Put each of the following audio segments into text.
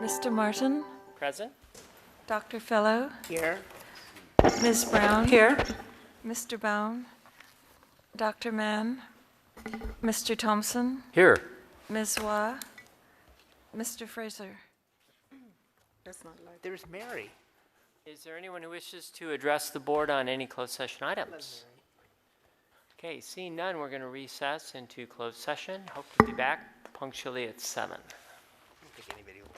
Mr. Martin, Present. Dr. Fellow, Here. Ms. Brown, Here. Mr. Baum, Dr. Mann, Mr. Thompson, Here. Ms. Waugh, Mr. Fraser. That's not like. There's Mary. Is there anyone who wishes to address the board on any closed session items? Okay, seeing none, we're going to recess into closed session. Hope to be back punctually at 7. I don't think anybody will take.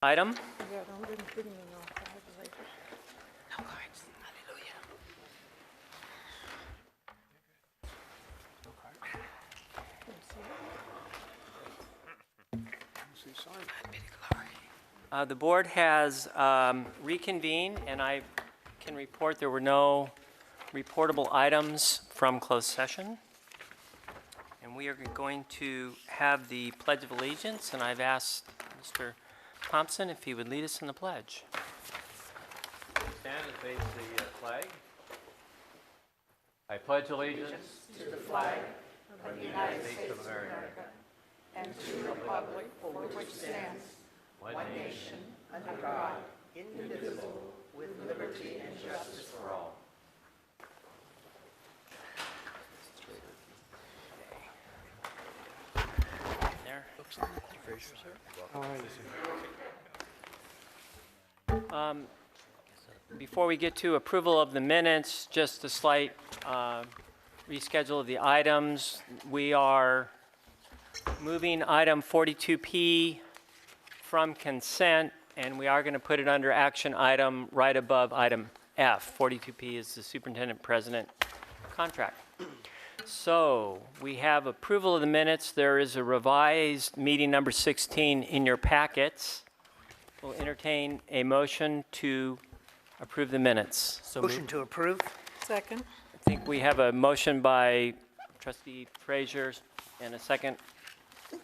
Item. The board has reconvened, and I can report there were no reportable items from closed session. And we are going to have the Pledge of Allegiance, and I've asked Mr. Thompson if he would lead us in the pledge. Stand and face the flag. I pledge allegiance to the flag of the United States of America and to the republic for which it stands, one nation, under God, indivisible, with liberty and justice for all. There. Before we get to approval of the minutes, just a slight reschedule of the items. We are moving item 42P from consent, and we are going to put it under action item right above item F. 42P is the superintendent president contract. So we have approval of the minutes. There is a revised meeting number 16 in your packets. We'll entertain a motion to approve the minutes. So Motion to approve. Second. I think we have a motion by Trustee Frazier and a second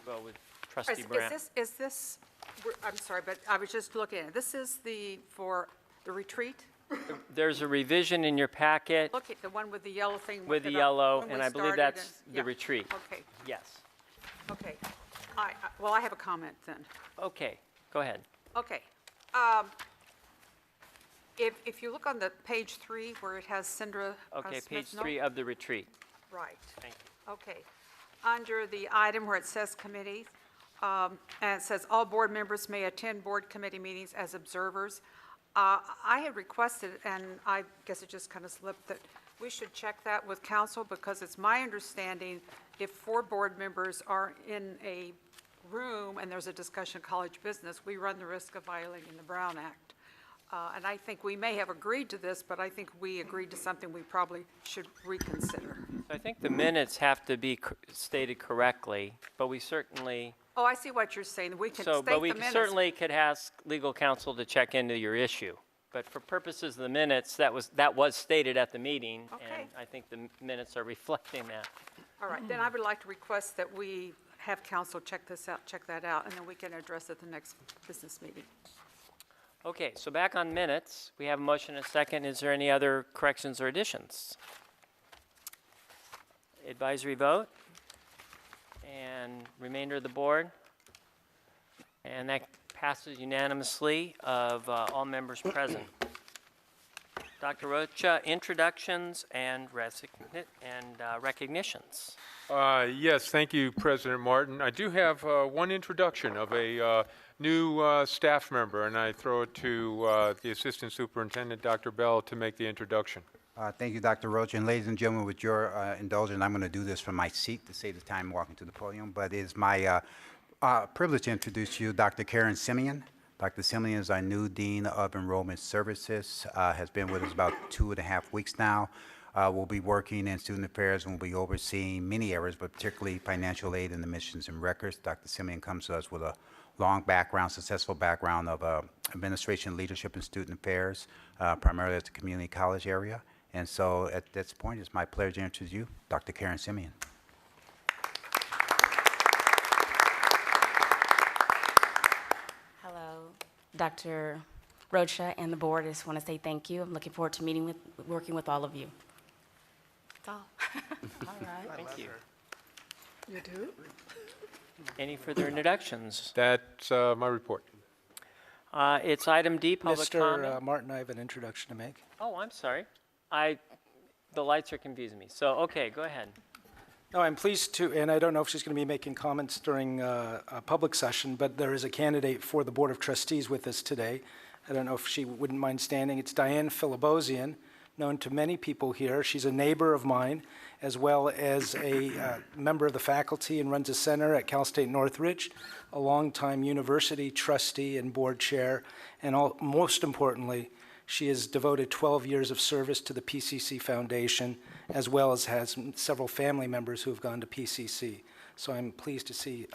go with Trustee Brandt. Is this, I'm sorry, but I was just looking at it. This is for the retreat? There's a revision in your packet Look at the one with the yellow thing. with the that yellow, when and we I believe started that's and- the yeah. retreat. Okay, Yes. okay. Well, I have a comment then. Okay, go ahead. Okay. If you look on the page 3 where it has Cindra Okay, Smith, page no? 3 of the retreat. Right. Thank you. Okay. Under the item where it says committee, and it says all board members may attend board committee meetings as observers. I had requested, and I guess it just kind of slipped, that we should check that with council, because it's my understanding if 4 board members are in a room and there's a discussion of college business, we run the risk of violating the Brown Act. And I think we may have agreed to this, but I think we agreed to something we probably should reconsider. So I think the minutes have to be stated correctly, but we certainly, Oh, I see what you're saying. We can so, state but we the minutes. certainly could ask legal counsel to check into your issue. But for purposes of the minutes, that was stated at the meeting, Okay. and I think the minutes are reflecting that. All right, then I would like to request that we have council check this out, check that out, and then we can address it at the next business meeting. Okay, so back on minutes, we have a motion and a second. Is there any other corrections or additions? Advisory vote, and remainder of the board. And that passes unanimously of all members present. Dr. Rocha, introductions and recognitions. Yes, thank you, President Martin. I do have one introduction of a new staff member, and I throw it to the Assistant Superintendent, Dr. Bell, to make the introduction. Thank you, Dr. Roach. And ladies and gentlemen, with your indulgence, I'm going to do this from my seat to save the time walking to the podium. But it is my privilege to introduce you Dr. Karen Simeon. Dr. Simeon is our new Dean of Enrollment Services, has been with us about 2.5 weeks now. We'll be working in student affairs and we'll be overseeing many areas, but particularly financial aid and admissions and records. Dr. Simeon comes to us with a long background, successful background of administration, leadership, and student affairs, primarily at the community college area. And so at this point, it's my pleasure to introduce you, Dr. Karen Simeon. Dr. Rocha and the board, I just want to say thank you. I'm looking forward to working with all of you. That's all. All right. Thank you. You do? Any further introductions? That's my report. It's item D, public comment. Mr. Martin, I have an introduction to make. Oh, I'm sorry. The lights are confusing me. So, okay, go ahead. No, I'm pleased to, and I don't know if she's going to be making comments during a public session, but there is a candidate for the Board of Trustees with us today. I don't know if she wouldn't mind standing. It's Diane Filibosian, known to many people here. She's a neighbor of mine, as well as a member of the faculty and runs a center at Cal State Northridge, a longtime university trustee and board chair, and most importantly, she has devoted 12 years of service to the PCC Foundation, as well as has several family members who have gone to PCC. So I'm pleased to see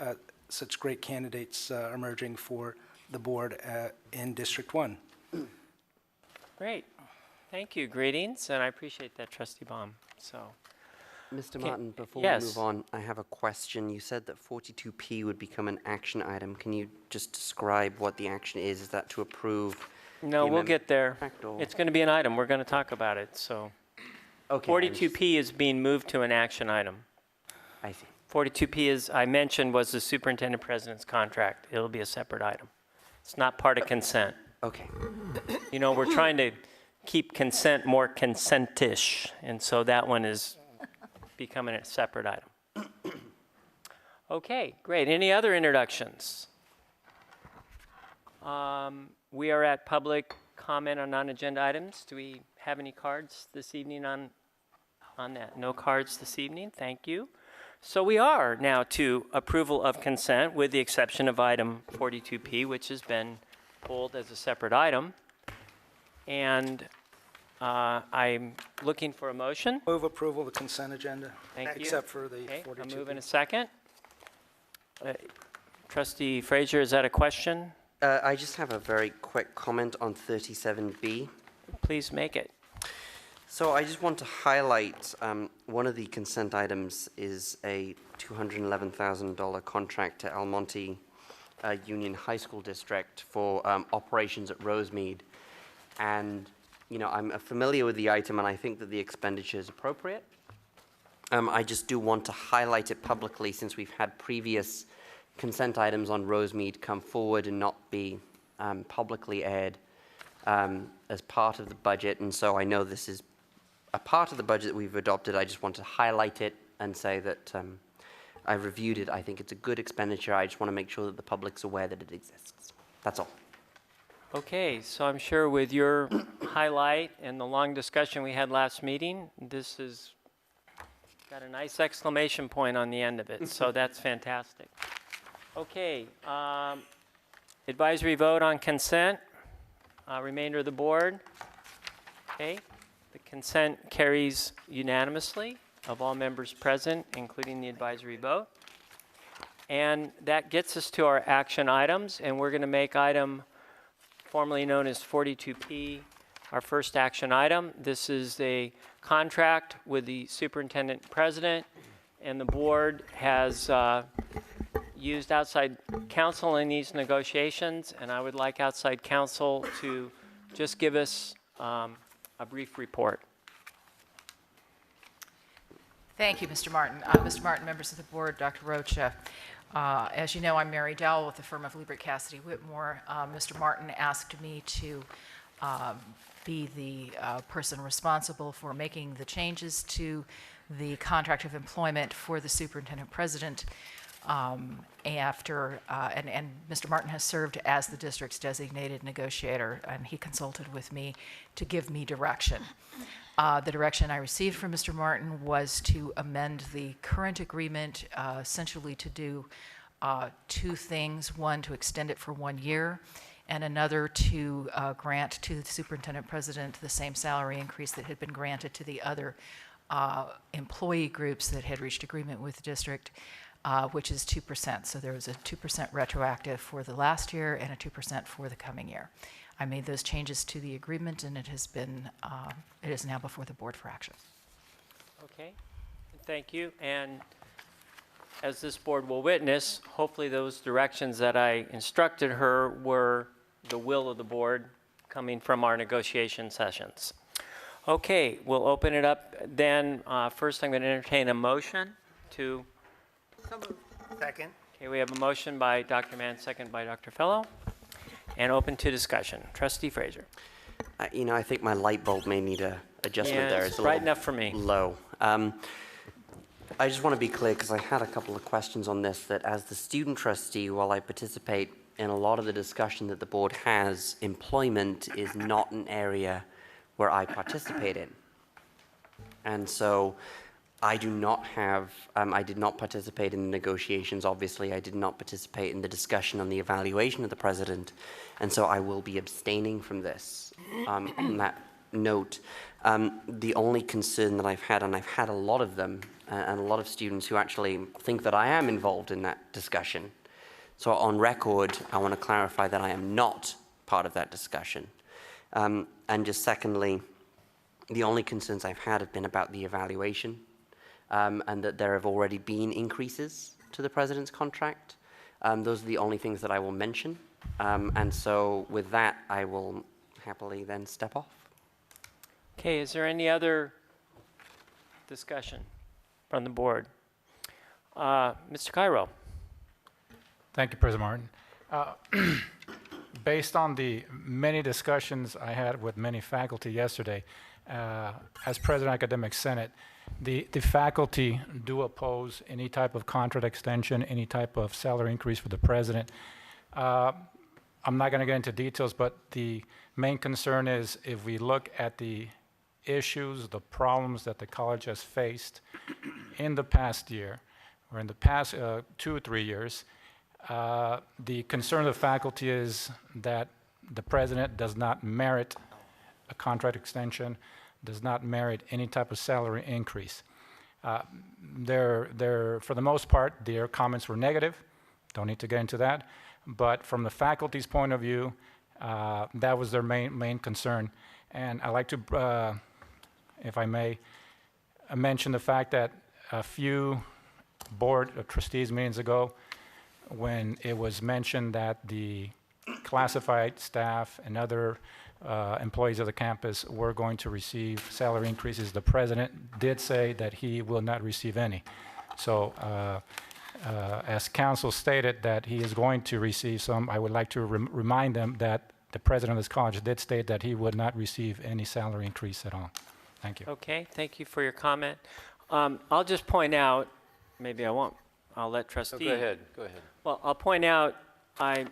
such great candidates emerging for the board in District 1. Great. Thank you. Greetings, and I appreciate that, Trustee Baum. So, Mr. Martin, before yes. we move on, I have a question. You said that 42P would become an action item. Can you just describe what the action is? Is that to approve? no, we'll get there. Or- It's going to be an item. We're going to talk about it. So, Okay, 42P is being moved to an action item. I see. 42P, as I mentioned, was the superintendent president's contract. It'll be a separate item. It's not part of consent. Okay. You know, we're trying to keep consent more consentish, and so that one is becoming a separate item. Okay, great. Any other introductions? We are at public comment on non-agenda items. Do we have any cards this evening on that? No cards this evening. Thank you. So we are now to approval of consent with the exception of item 42P, which has been pulled as a separate item. And I'm looking for a motion. Move approval of the consent agenda. Thank you. Except for the Okay, 42P. I'll move in a second. Trustee Frazier, is that a question? I just have a very quick comment on 37B. Please make it. So I just want to highlight one of the consent items is a $211,000 contract to Almonte Union High School District for operations at Rosemead. And, you know, I'm familiar with the item and I think that the expenditure is appropriate. I just do want to highlight it publicly since we've had previous consent items on Rosemead come forward and not be publicly aired as part of the budget. And so I know this is a part of the budget that we've adopted. I just want to highlight it and say that I reviewed it. I think it's a good expenditure. I just want to make sure that the public's aware that it exists. That's all. Okay, so I'm sure with your highlight and the long discussion we had last meeting, this has got a nice exclamation point on the end of it, so that's fantastic. Okay, advisory vote on consent, remainder of the board. Okay, the consent carries unanimously of all members present, including the advisory vote. And that gets us to our action items, and we're going to make item formerly known as 42P our first action item. This is a contract with the superintendent president, and the board has used outside counsel in these negotiations, and I would like outside counsel to just give us a brief report. Thank you, Mr. Martin. Mr. Martin, members of the board, Dr. Rocha. As you know, I'm Mary Dowell with the firm of Liebert Cassidy Whitmore. Mr. Martin asked me to be the person responsible for making the changes to the contract of employment for the superintendent president and Mr. Martin has served as the district's designated negotiator, and he consulted with me to give me direction. The direction I received from Mr. Martin was to amend the current agreement, essentially to do two things. One, to extend it for 1 year, and another to grant to the superintendent president the same salary increase that had been granted to the other employee groups that had reached agreement with the district, which is 2%. So there was a 2% retroactive for the last year and a 2% for the coming year. I made those changes to the agreement, and it has been, it is now before the board for action. Okay, thank you. And as this board will witness, hopefully those directions that I instructed her were the will of the board coming from our negotiation sessions. Okay, we'll open it up then. First, I'm going to entertain a motion to, Second. okay, we have a motion by Dr. Mann, second by Dr. Fellow, and open to discussion. Trustee Fraser. You know, I think my light bulb may need a adjustment Yeah, there. it's a bright little enough for me. Low. I just want to be clear because I had a couple of questions on this, that as the student trustee, while I participate in a lot of the discussion that the board has, employment is not an area where I participate in. And so I do not have, I did not participate in the negotiations, obviously. I did not participate in the discussion on the evaluation of the president. And so I will be abstaining from this. On that note, the only concern that I've had, and I've had a lot of them, and a lot of students who actually think that I am involved in that discussion. So on record, I want to clarify that I am not part of that discussion. And just secondly, the only concerns I've had have been about the evaluation, and that there have already been increases to the president's contract. Those are the only things that I will mention. And so with that, I will happily then step off. Okay, is there any other discussion from the board? Mr. Cairo. Thank you, President Martin. Based on the many discussions I had with many faculty yesterday, as President of Academic Senate, the faculty do oppose any type of contract extension, any type of salary increase for the president. I'm not going to get into details, but the main concern is if we look at the issues, the problems that the college has faced in the past year, or in the past 2 or 3 years, the concern of the faculty is that the president does not merit a contract extension, does not merit any type of salary increase. For the most part, their comments were negative. Don't need to get into that. But from the faculty's point of view, that was their main concern. And I'd like to, if I may, mention the fact that a few board of trustees meetings ago, when it was mentioned that the classified staff and other employees of the campus were going to receive salary increases, the president did say that he will not receive any. So as council stated that he is going to receive some, I would like to remind them that the president of this college did state that he would not receive any salary increase at all. Thank you. Okay, thank you for your comment. I'll just point out, maybe I won't, I'll let trustee. Go ahead, go ahead. Well, I'll point out, I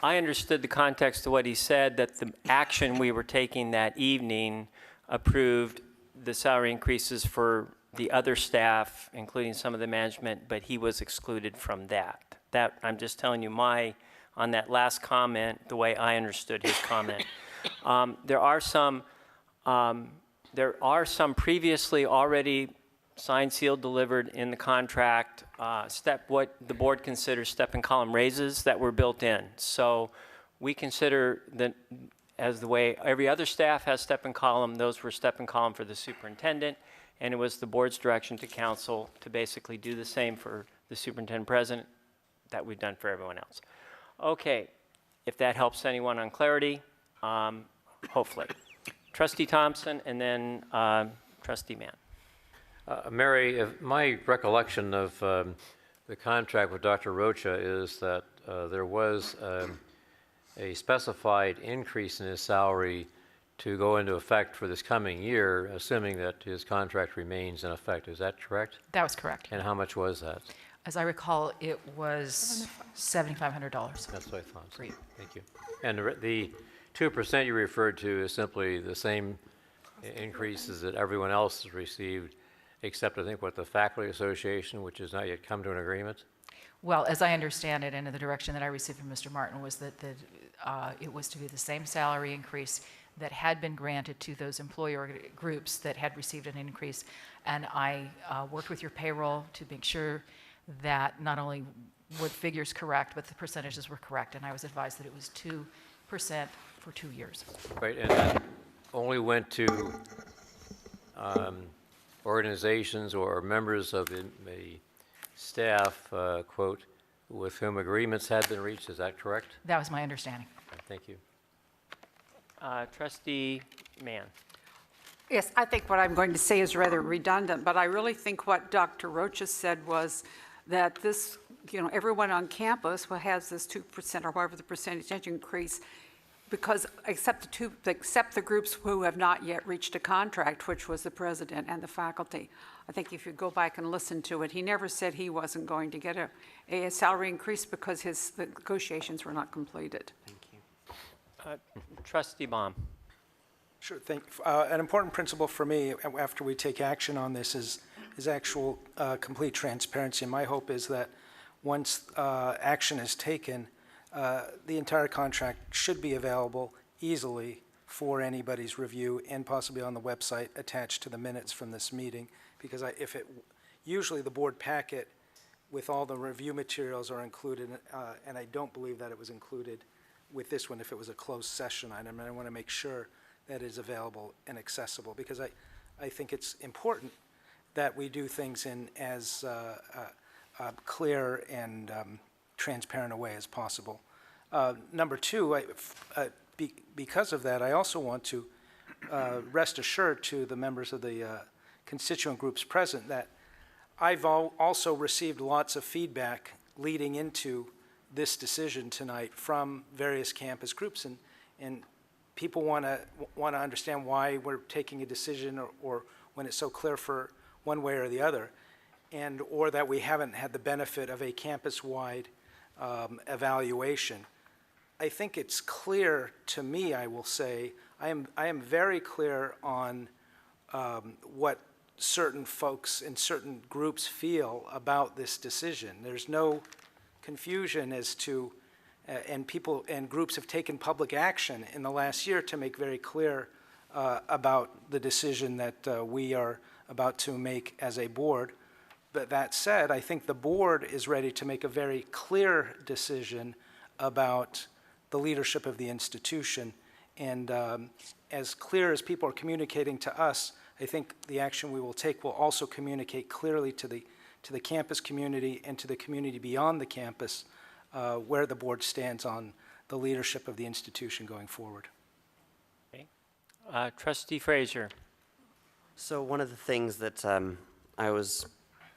understood the context of what he said, that the action we were taking that evening approved the salary increases for the other staff, including some of the management, but he was excluded from that. That, I'm just telling you on that last comment, the way I understood his comment. There are some previously already signed, sealed, delivered in the contract, what the board considers step and column raises that were built in. So we consider that as the way every other staff has step and column, those were step and column for the superintendent, and it was the board's direction to council to basically do the same for the superintendent president that we've done for everyone else. Okay, if that helps anyone on clarity, hopefully. Trustee Thompson and then Trustee Mann. Mary, my recollection of the contract with Dr. Rocha is that there was a specified increase in his salary to go into effect for this coming year, assuming that his contract remains in effect. Is that correct? That was correct. And how much was that? As I recall, it was $7,500. That's what I thought. Great. Thank you. And the 2% you referred to is simply the same increases that everyone else has received, except I think what the Faculty Association, which has not yet come to an agreement? Well, as I understand it, and the direction that I received from Mr. Martin was that it was to be the same salary increase that had been granted to those employer groups that had received an increase. And I worked with your payroll to make sure that not only were the figures correct, but the percentages were correct. And I was advised that it was 2% for 2 years. Right, and that only went to organizations or members of the staff, quote, with whom agreements had been reached. Is that correct? That was my understanding. Thank you. Trustee Mann. Yes, I think what I'm going to say is rather redundant, but I really think what Dr. Rocha said was that this, everyone on campus who has this 2% or whatever the percentage increase, because except the groups who have not yet reached a contract, which was the president and the faculty. I think if you go back and listen to it, he never said he wasn't going to get a salary increase because the negotiations were not completed. Thank you. Trustee Baum. Sure, an important principle for me after we take action on this is actual complete transparency. And my hope is that once action is taken, the entire contract should be available easily for anybody's review and possibly on the website attached to the minutes from this meeting. Because usually the board packet with all the review materials are included, and I don't believe that it was included with this one if it was a closed session item. And I want to make sure that is available and accessible, because I think it's important that we do things in as clear and transparent a way as possible. Number two, because of that, I also want to rest assured to the members of the constituent groups present that I've also received lots of feedback leading into this decision tonight from various campus groups, and people want to understand why we're taking a decision or when it's so clear for one way or the other, or that we haven't had the benefit of a campus-wide evaluation. I think it's clear to me, I will say, I am very clear on what certain folks in certain groups feel about this decision. There's no confusion as to and people and groups have taken public action in the last year to make very clear about the decision that we are about to make as a board. But that said, I think the board is ready to make a very clear decision about the leadership of the institution. And as clear as people are communicating to us, I think the action we will take will also communicate clearly to the campus community and to the community beyond the campus where the board stands on the leadership of the institution going forward. Okay. Trustee Frazier. So one of the things that I was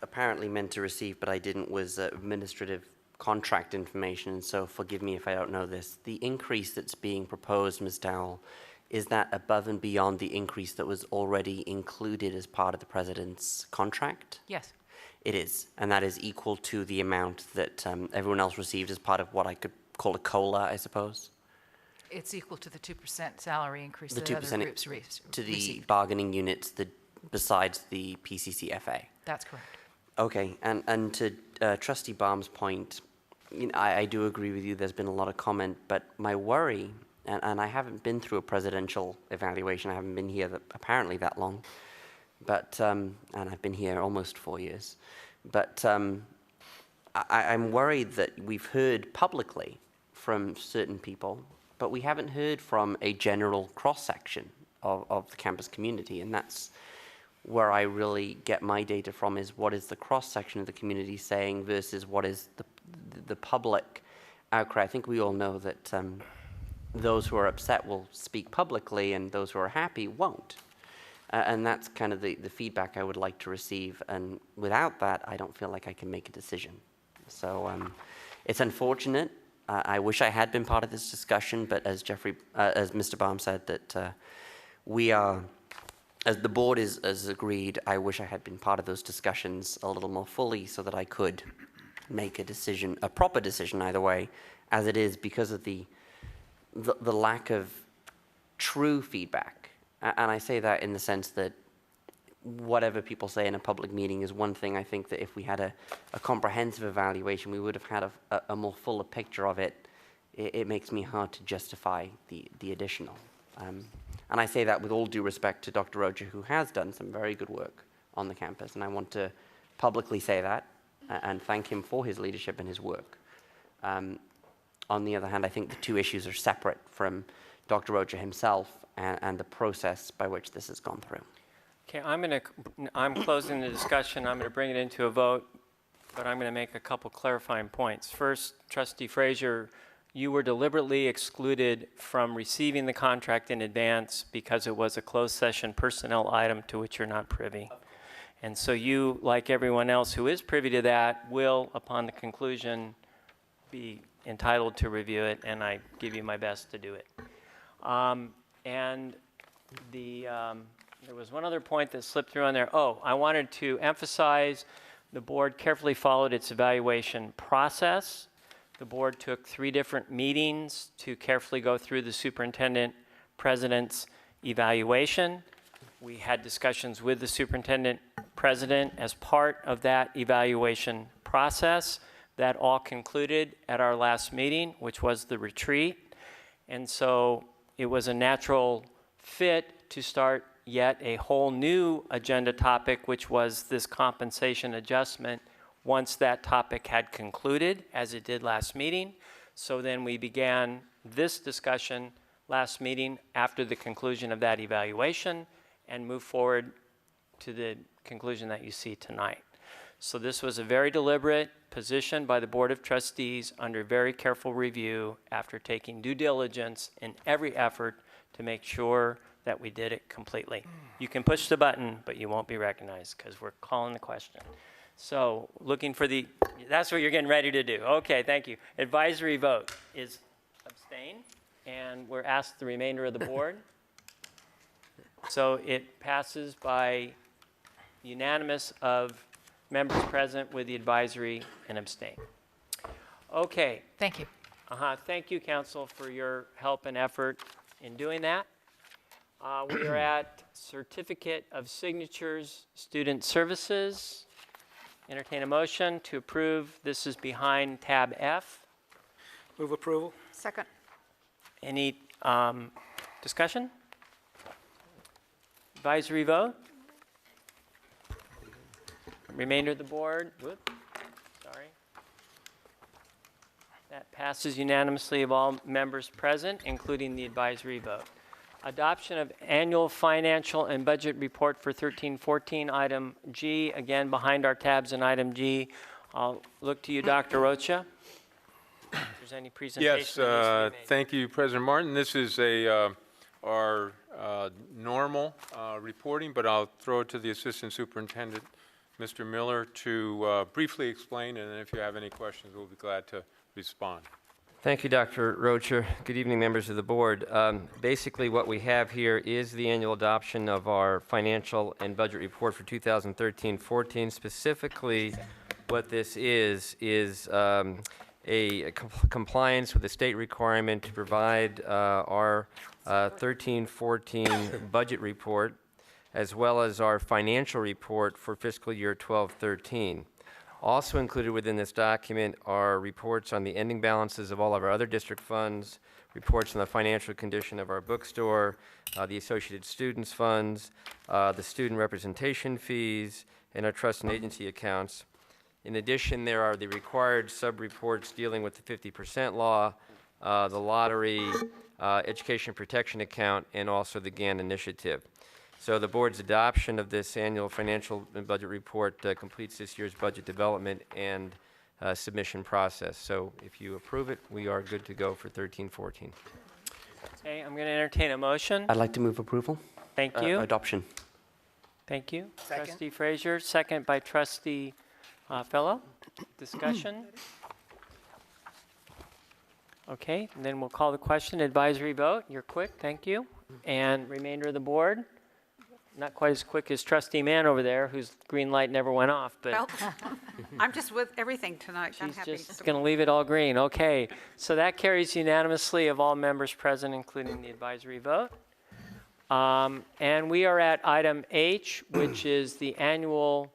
apparently meant to receive, but I didn't, was administrative contract information. And so forgive me if I don't know this. The increase that's being proposed, Ms. Dowell, is that above and beyond the increase that was already included as part of the president's contract? Yes. It is, and that is equal to the amount that everyone else received as part of what I could call a COLA, I suppose? It's equal to the 2% salary increase The that 2% other groups to the received. bargaining units besides the PCCFA. That's correct. Okay, and to Trustee Baum's point, I do agree with you, there's been a lot of comment, but my worry, and I haven't been through a presidential evaluation, I haven't been here apparently that long, but, and I've been here almost 4 years, but I'm worried that we've heard publicly from certain people, but we haven't heard from a general cross-section of the campus community, and that's where I really get my data from, is what is the cross-section of the community saying versus what is the public outcry. I think we all know that those who are upset will speak publicly and those who are happy won't. And that's kind of the feedback I would like to receive, and without that, I don't feel like I can make a decision. So it's unfortunate. I wish I had been part of this discussion, but as Mr. Baum said, that we are, as the board has agreed, I wish I had been part of those discussions a little more fully so that I could make a decision, a proper decision either way, as it is because of the lack of true feedback. And I say that in the sense that whatever people say in a public meeting is one thing. I think that if we had a comprehensive evaluation, we would have had a more fuller picture of it. It makes me hard to justify the additional. And I say that with all due respect to Dr. Rocha, who has done some very good work on the campus, and I want to publicly say that and thank him for his leadership and his work. On the other hand, I think the two issues are separate from Dr. Rocha himself and the process by which this has gone through. Okay, I'm closing the discussion. I'm going to bring it into a vote, but I'm going to make a couple clarifying points. First, Trustee Frazier, you were deliberately excluded from receiving the contract in advance because it was a closed session personnel item to which you're not privy. And so you, like everyone else who is privy to that, will, upon the conclusion, be entitled to review it, and I give you my best to do it. And there was one other point that slipped through on there. Oh, I wanted to emphasize the board carefully followed its evaluation process. The board took 3 different meetings to carefully go through the superintendent president's evaluation. We had discussions with the superintendent president as part of that evaluation process. That all concluded at our last meeting, which was the retreat. And so it was a natural fit to start yet a whole new agenda topic, which was this compensation adjustment, once that topic had concluded, as it did last meeting. So then we began this discussion last meeting after the conclusion of that evaluation and moved forward to the conclusion that you see tonight. So this was a very deliberate position by the Board of Trustees under very careful review after taking due diligence in every effort to make sure that we did it completely. You can push the button, but you won't be recognized because we're calling the question. So looking for that's what you're getting ready to do. Okay, thank you. Advisory vote is abstain, and we're asked the remainder of the board. So it passes by unanimous of members present with the advisory and abstain. Okay. Thank you. Thank you, Council, for your help and effort in doing that. We are at Certificate of Signatures, Student Services. Entertain a motion to approve. This is behind tab F. Move approval. Second. Any discussion? Advisory vote? Remainder of the board? Whoop, sorry. That passes unanimously of all members present, including the advisory vote. Adoption of annual financial and budget report for 1314, item G. Again, behind our tabs in item G. I'll look to you, Dr. Rocha. If there's any presentation. Yes, that needs to be made. thank you, President Martin. This is our normal reporting, but I'll throw it to the Assistant Superintendent, Mr. Miller, to briefly explain, and then if you have any questions, we'll be glad to respond. Thank you, Dr. Rocha. Good evening, members of the board. Basically, what we have here is the annual adoption of our financial and budget report for 2013-14. Specifically, what this is a compliance with the state requirement to provide our 13-14 budget report, as well as our financial report for fiscal year 12-13. Also included within this document are reports on the ending balances of all of our other district funds, reports on the financial condition of our bookstore, the associated students funds, the student representation fees, and our trust and agency accounts. In addition, there are the required sub-reports dealing with the 50% law, the lottery, education protection account, and also the GAN initiative. So the board's adoption of this annual financial and budget report completes this year's budget development and submission process. So if you approve it, we are good to go for 13-14. Okay, I'm going to entertain a motion. I'd like to move approval. Thank you. Adoption. Thank you. Second. Trustee Frazier, second by Trustee Fellow. Discussion? Okay, and then we'll call the question. Advisory vote. You're quick. Thank you. And remainder of the board? Not quite as quick as Trustee Mann over there, whose green light never went off, but Well, I'm just with everything tonight. I'm she's happy. just going to leave it all green. Okay, so that carries unanimously of all members present, including the advisory vote. And we are at item H, which is the annual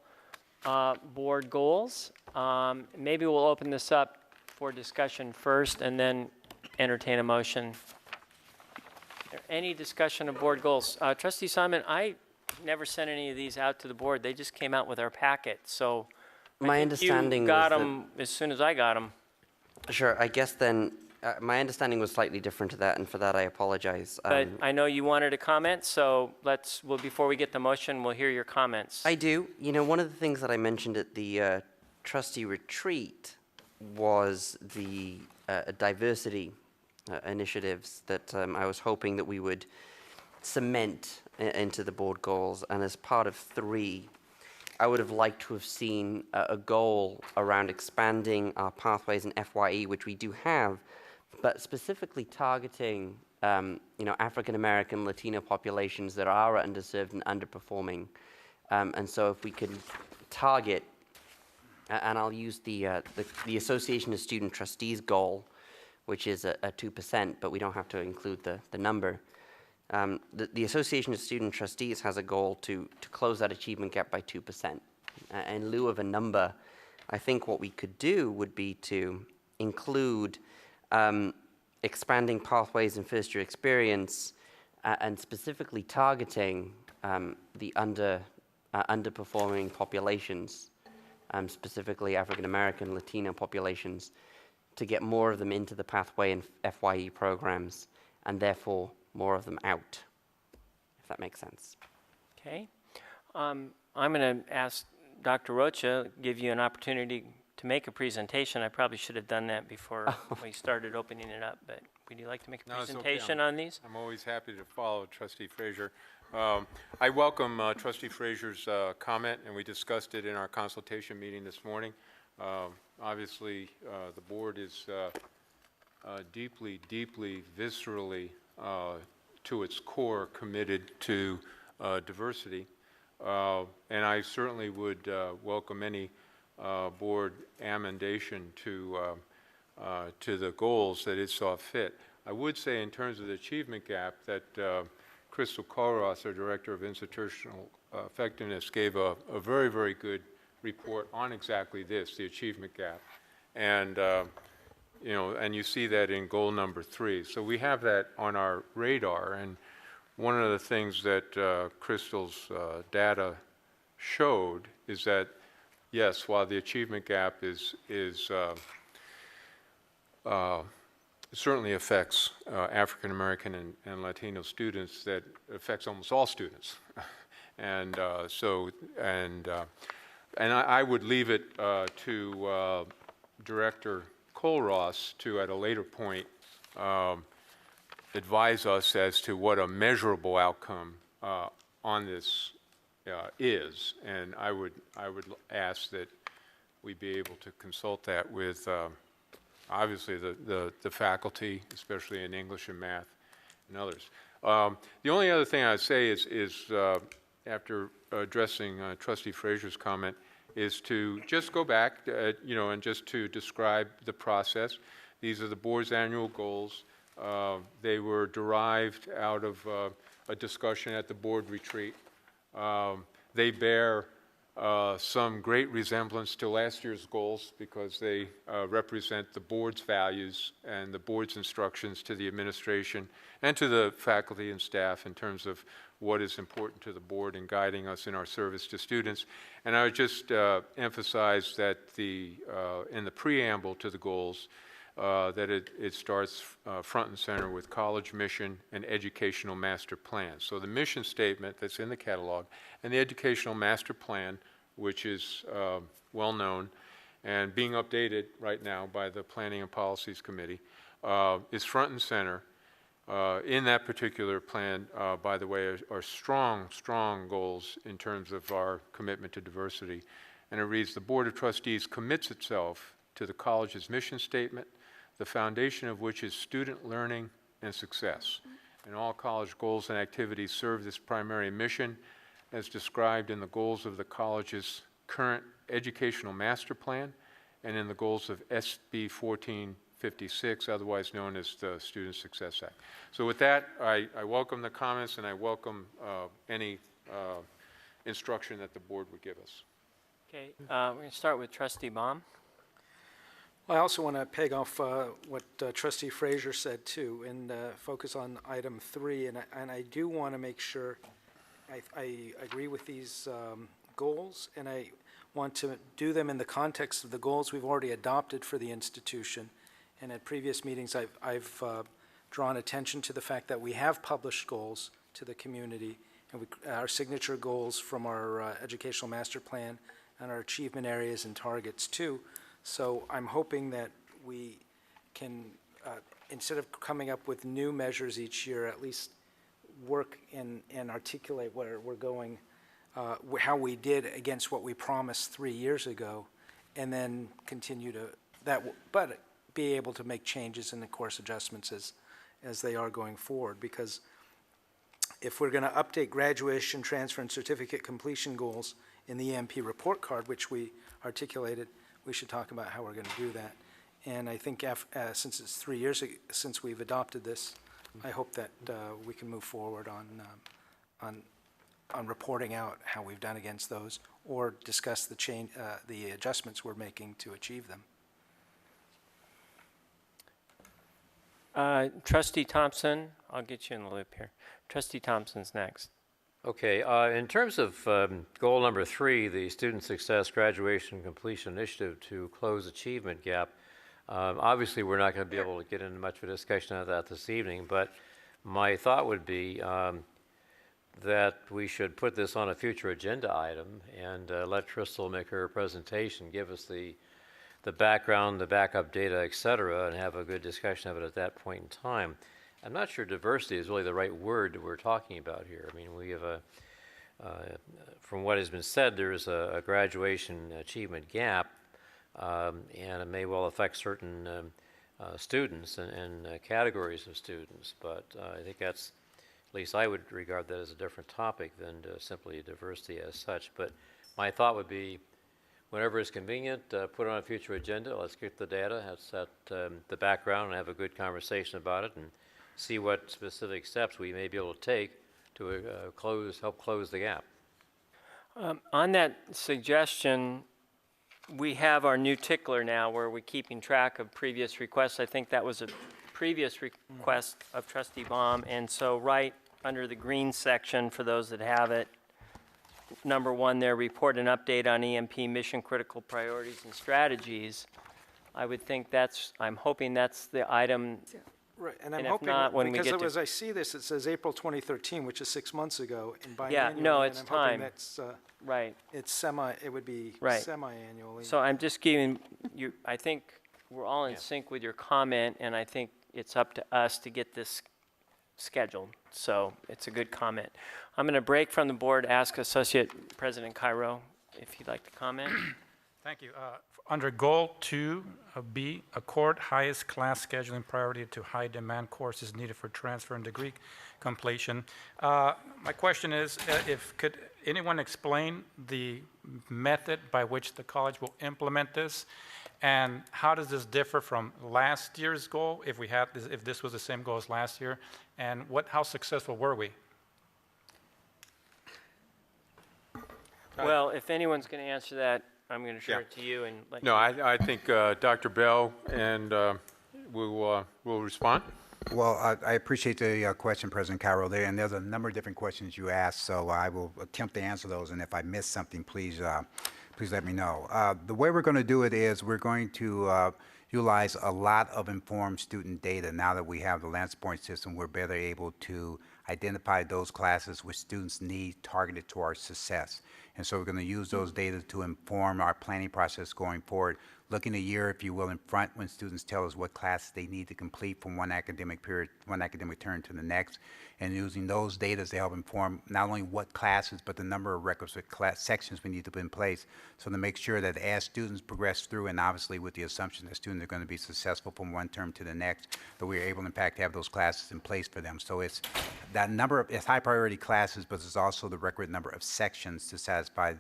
board goals. Maybe we'll open this up for discussion first and then entertain a motion. Any discussion of board goals? Trustee Simon, I never sent any of these out to the board. They just came out with our packet. So My I think understanding you got was them as soon as I got them. Sure, I guess then, my understanding was slightly different to that, and for that I apologize. But I know you wanted to comment, so before we get the motion, we'll hear your comments. I do. You know, one of the things that I mentioned at the trustee retreat was the diversity initiatives that I was hoping that we would cement into the board goals. And as part of 3, I would have liked to have seen a goal around expanding our pathways in FYE, which we do have, but specifically targeting African American, Latino populations that are underserved and underperforming. And so if we could target, and I'll use the Association of Student Trustees goal, which is a 2%, but we don't have to include the number. The Association of Student Trustees has a goal to close that achievement gap by 2%. In lieu of a number, I think what we could do would be to include expanding pathways in first-year experience and specifically targeting the underperforming populations, specifically African American, Latino populations, to get more of them into the pathway and FYE programs, and therefore more of them out, if that makes sense. Okay. I'm going to ask Dr. Rocha, give you an opportunity to make a presentation. I probably should have done that before we started opening it up, but would you like to make a presentation on these? I'm always happy to follow Trustee Frazier. I welcome Trustee Frazier's comment, and we discussed it in our consultation meeting this morning. Obviously, the board is deeply, deeply, viscerally, to its core, committed to diversity. And I certainly would welcome any board amendation to the goals that it saw fit. I would say in terms of the achievement gap that Crystal Kollross, our Director of Institutional Effectiveness, gave a very, very good report on exactly this, the achievement gap. And and you see that in goal number 3. So we have that on our radar, and one of the things that Crystal's data showed is that, yes, while the achievement gap certainly affects African American and Latino students, that affects almost all students. And I would leave it to Director Kollross to, at a later point, advise us as to what a measurable outcome on this is. And I would ask that we be able to consult that with obviously the faculty, especially in English and math and others. The only other thing I'd say is after addressing Trustee Frazier's comment, is to just go back, and just to describe the process. These are the board's annual goals. They were derived out of a discussion at the board retreat. They bear some great resemblance to last year's goals because they represent the board's values and the board's instructions to the administration and to the faculty and staff in terms of what is important to the board in guiding us in our service to students. And I would just emphasize that in the preamble to the goals, that it starts front and center with college mission and educational master plan. So the mission statement that's in the catalog and the educational master plan, which is well known and being updated right now by the Planning and Policies Committee, is front and center. In that particular plan, by the way, are strong, strong goals in terms of our commitment to diversity. And it reads, the Board of Trustees commits itself to the college's mission statement, the foundation of which is student learning and success. And all college goals and activities serve this primary mission as described in the goals of the college's current educational master plan and in the goals of SB 1456, otherwise known as the Student Success Act. So with that, I welcome the comments and I welcome any instruction that the board would give us. Okay, we're going to start with Trustee Baum. Well, I also want to peg off what Trustee Frazier said too, and focus on item 3. And I do want to make sure I agree with these goals, and I want to do them in the context of the goals we've already adopted for the institution. And at previous meetings, I've drawn attention to the fact that we have published goals to the community, and our signature goals from our educational master plan and our achievement areas and targets too. So I'm hoping that we can, instead of coming up with new measures each year, at least work and articulate where we're going, how we did against what we promised 3 years ago, and then continue to, but be able to make changes in the course adjustments as they are going forward. Because if we're going to update graduation, transfer, and certificate completion goals in the EMP report card, which we articulated, we should talk about how we're going to do that. And I think since it's 3 years since we've adopted this, I hope that we can move forward on reporting out how we've done against those, or discuss the adjustments we're making to achieve them. Trustee Thompson, I'll get you in the loop here. Trustee Thompson's next. Okay, in terms of goal number 3, the Student Success Graduation Completion Initiative to close achievement gap, obviously we're not going to be able to get into much of a discussion of that this evening, but my thought would be that we should put this on a future agenda item and let Crystal make her presentation, give us the background, the backup data, et cetera, and have a good discussion of it at that point in time. I'm not sure diversity is really the right word that we're talking about here. I mean, we have from what has been said, there is a graduation achievement gap, and it may well affect certain students and categories of students, but I think that's, at least I would regard that as a different topic than simply diversity as such. But my thought would be, whenever it's convenient, put it on a future agenda. Let's get the data, have set the background, and have a good conversation about it, and see what specific steps we may be able to take to help close the gap. On that suggestion, we have our new tickler now where we're keeping track of previous requests. I think that was a previous request of Trustee Baum, and so right under the green section, for those that have it, number 1 there, report an update on EMP mission critical priorities and strategies. I would think I'm hoping that's the item. Right, and I'm if hoping, not, when we because get to- as I see this, it says April 2013, which is 6 months ago, and biannually. Yeah, no, it's and I'm hoping time. that's, Right. it would be Right. semi-annually. So I'm just giving you, I think we're all in sync with your comment, and I think it's up to us to get this scheduled. So it's a good comment. I'm going to break from the board, ask Associate President Cairo if he'd like to comment. Thank you. Under Goal 2B, accord highest class scheduling priority to high demand courses needed for transfer and degree completion. My question is, could anyone explain the method by which the college will implement this? And how does this differ from last year's goal, if this was the same goal as last year? And how successful were we? Well, if anyone's going to answer that, I'm going to share it to you and let No, I think Dr. Bell and will respond. Well, I appreciate the question, President Cairo, there, and there's a number of different questions you asked, so I will attempt to answer those, and if I miss something, please let me know. The way we're going to do it is we're going to utilize a lot of informed student data. Now that we have the Lance Point system, we're better able to identify those classes which students need targeted to our success. And so we're going to use those data to inform our planning process going forward, looking a year, if you will, in front when students tell us what classes they need to complete from one academic period, one academic term to the next, and using those data to help inform not only what classes, but the number of requisite class sections we need to put in place, so to make sure that as students progress through, and obviously with the assumption that students are going to be successful from one term to the next, that we are able, in fact, to have those classes in place for them. So it's that number of high priority classes, but it's also the requisite number of sections to satisfy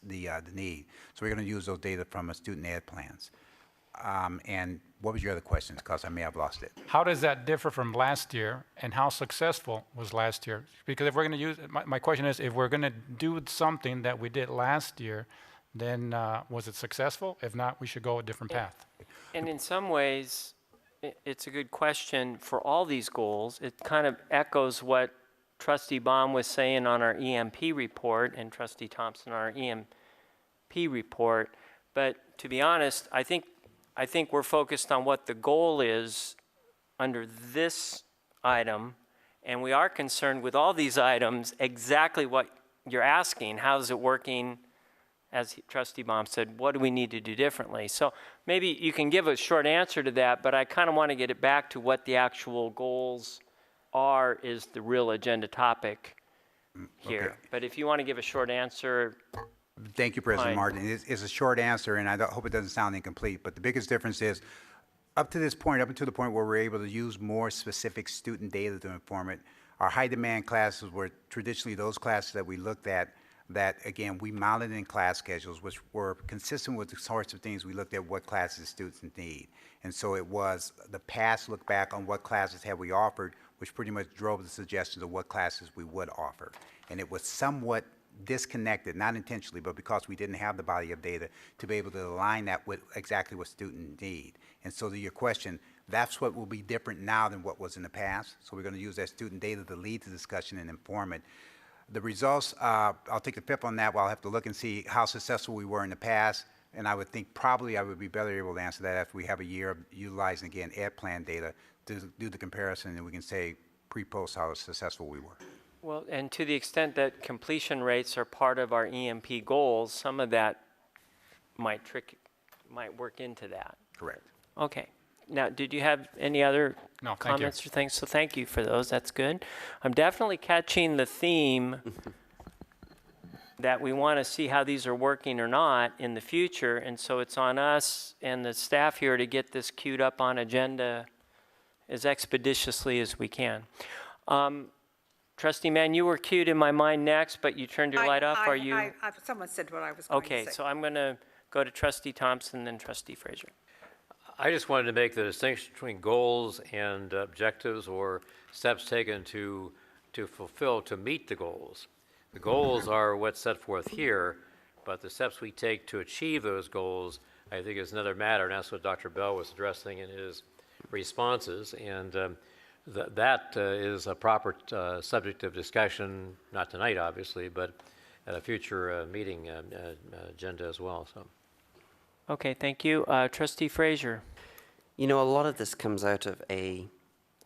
the need. So we're going to use those data from a student ed plans. And what was your other questions? Because I may have lost it. How does that differ from last year, and how successful was last year? Because if we're going to use, my question is, if we're going to do something that we did last year, then was it successful? If not, we should go a different path. And in some ways, it's a good question for all these goals. It kind of echoes what Trustee Baum was saying on our EMP report and Trustee Thompson on our EMP report. But to be honest, I think we're focused on what the goal is under this item, and we are concerned with all these items exactly what you're asking. How is it working? as Trustee Baum said, what do we need to do differently? So maybe you can give a short answer to that, but I kind of want to get it back to what the actual goals are is the real agenda topic here. Okay. But if you want to give a short answer, Thank you, President Fine. Martin. It's a short answer, and I hope it doesn't sound incomplete, but the biggest difference is, up to this point, up until the point where we're able to use more specific student data to inform it, our high-demand classes were traditionally those classes that we looked at that, again, we mounted in class schedules, which were consistent with the sorts of things we looked at what classes students need. And so it was the past look back on what classes have we offered, which pretty much drove the suggestions of what classes we would offer. And it was somewhat disconnected, not intentionally, but because we didn't have the body of data to be able to align that with exactly what students need. And so to your question, that's what will be different now than what was in the past. So we're going to use that student data to lead the discussion and inform it. The results, I'll take the fifth on that. I'll have to look and see how successful we were in the past. And I would think probably I would be better able to answer that after we have a year of utilizing, again, ed plan data to do the comparison, and we can say pre-post how successful we were. well, and to the extent that completion rates are part of our EMP goals, some of that might work into that. Correct. Okay. Now, did you have any other No, thank comments you. or things? So thank you for those. That's good. I'm definitely catching the theme that we want to see how these are working or not in the future. And so it's on us and the staff here to get this queued up on agenda as expeditiously as we can. Trustee Mann, you were queued in my mind next, but you turned your light off. Are you? Someone said what I was going to say. Okay, so I'm going to go to Trustee Thompson, then Trustee Frazier. I just wanted to make the distinction between goals and objectives or steps taken to meet the goals. The goals are what's set forth here, but the steps we take to achieve those goals, I think, is another matter, and that's what Dr. Bell was addressing in his responses, and that is a proper subject of discussion, not tonight, obviously, but at a future meeting agenda as well. So. Okay, thank you. Trustee Frazier. You know, a lot of this comes out of a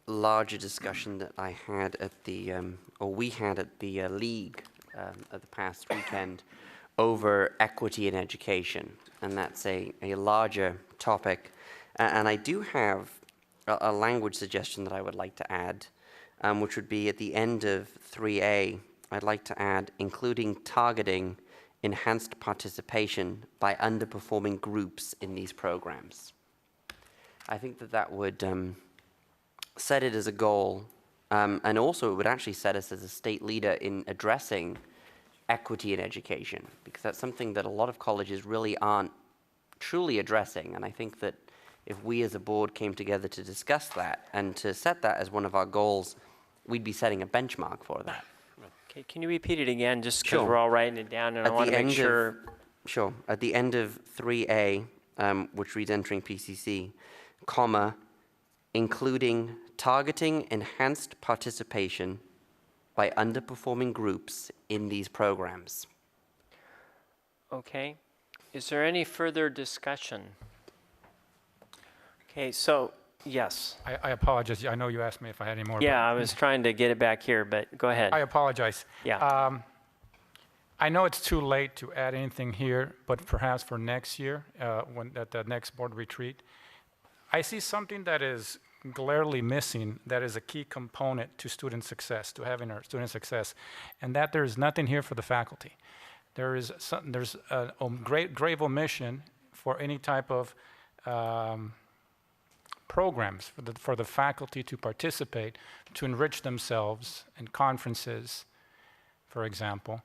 larger discussion that I had at the, or we had at the league at the past weekend over equity in education, and that's a larger topic. And I do have a language suggestion that I would like to add, which would be at the end of 3A, I'd like to add, including targeting enhanced participation by underperforming groups in these programs. I think that would set it as a goal, and also it would actually set us as a state leader in addressing equity in education, because that's something that a lot of colleges really aren't truly addressing, and I think that if we as a board came together to discuss that and to set that as one of our goals, we'd be setting a benchmark for that. Okay, can you repeat it again, just because Sure. we're all writing it down, and I want to make sure. Sure. At the end of 3A, which reads entering PCC, comma, including targeting enhanced participation by underperforming groups in these programs. Okay. Is there any further discussion? Okay, so, yes. I apologize. I know you asked me if I had any more. Yeah, I was trying to get it back here, but go ahead. I apologize. Yeah. I know it's too late to add anything here, but perhaps for next year, when at the next board retreat, I see something that is glaringly missing that is a key component to student success, to having our student success, and that there is nothing here for the faculty. There's a grave omission for any type of programs for the faculty to participate, to enrich themselves in conferences, for example.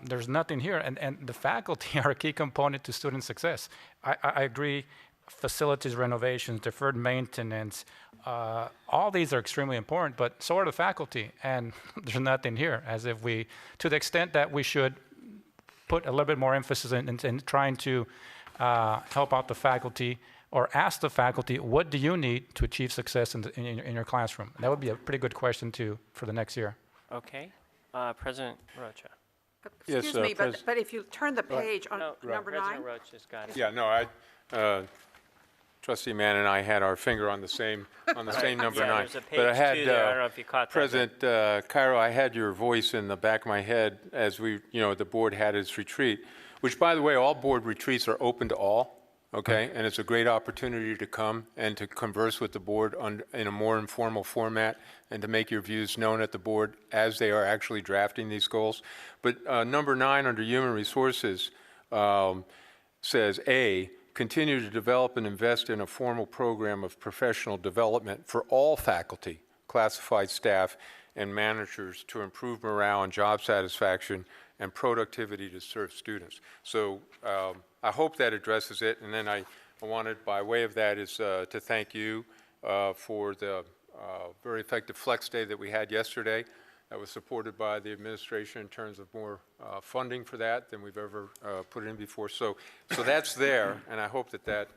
There's nothing here, and the faculty are a key component to student success. I agree, facilities renovations, deferred maintenance, all these are extremely important, but so are the faculty, and there's nothing here, as if we, to the extent that we should put a little bit more emphasis in trying to help out the faculty, or ask the faculty, what do you need to achieve success in your classroom? And that would be a pretty good question for the next year. Okay. President Rocha. Excuse me, but if you turn the page on number 9. President Rocha has got it. Yeah, no, Trustee Mann and I had our finger on the same number Yeah, 9. there's a But I page had, 2 there. I don't know if you caught that. President Cairo, I had your voice in the back of my head as the board had its retreat, which, by the way, all board retreats are open to all, okay? And it's a great opportunity to come and to converse with the board in a more informal format and to make your views known at the board as they are actually drafting these goals. But number 9 under Human Resources says, A, continue to develop and invest in a formal program of professional development for all faculty, classified staff, and managers to improve morale and job satisfaction and productivity to serve students. So I hope that addresses it. And then I wanted, by way of that, is to thank you for the very effective flex day that we had yesterday. That was supported by the administration in terms of more funding for that than we've ever put in before. So that's there, and I hope that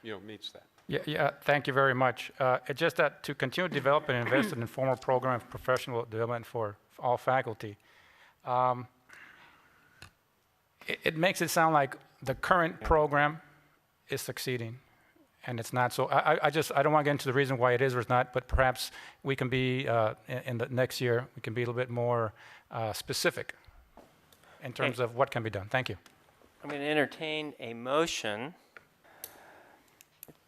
meets that. Yeah, thank you very much. It's just that to continue to develop and invest in a formal program of professional development for all faculty, it makes it sound like the current program is succeeding, and it's not. So I don't want to get into the reason why it is or is not, but perhaps we can be, in the next year, we can be a little bit more specific in terms of what can be done. Thank you. I'm going to entertain a motion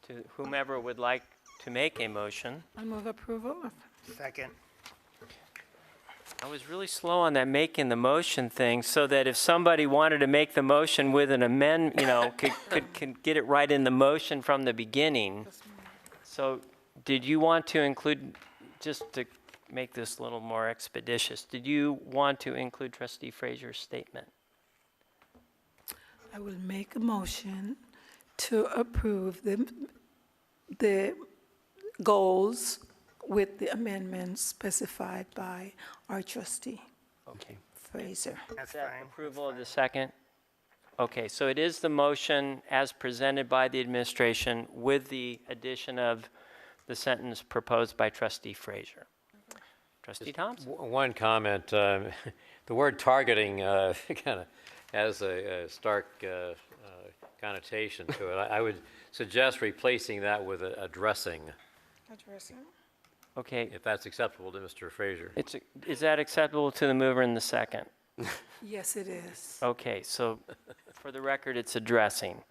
to whomever would like to make a motion. I move approval. Second. I was really slow on that making the motion thing, so that if somebody wanted to make the motion with an amendment, could get it right in the motion from the beginning. So did you want to include, just to make this a little more expeditious, did you want to include Trustee Frazier's statement? I will make a motion to approve the goals with the amendments specified by our trustee, Okay. Fraser. That's Is that fine. approval of the second? Okay, so it is the motion as presented by the administration with the addition of the sentence proposed by Trustee Frazier. Trustee Thompson? One comment, the word targeting kind of has a stark connotation to it. I would suggest replacing that with addressing, Addressing. Okay, if that's acceptable to Mr. Frazier. is that acceptable to the mover in the second? Yes, it is. Okay, so for the record, it's addressing.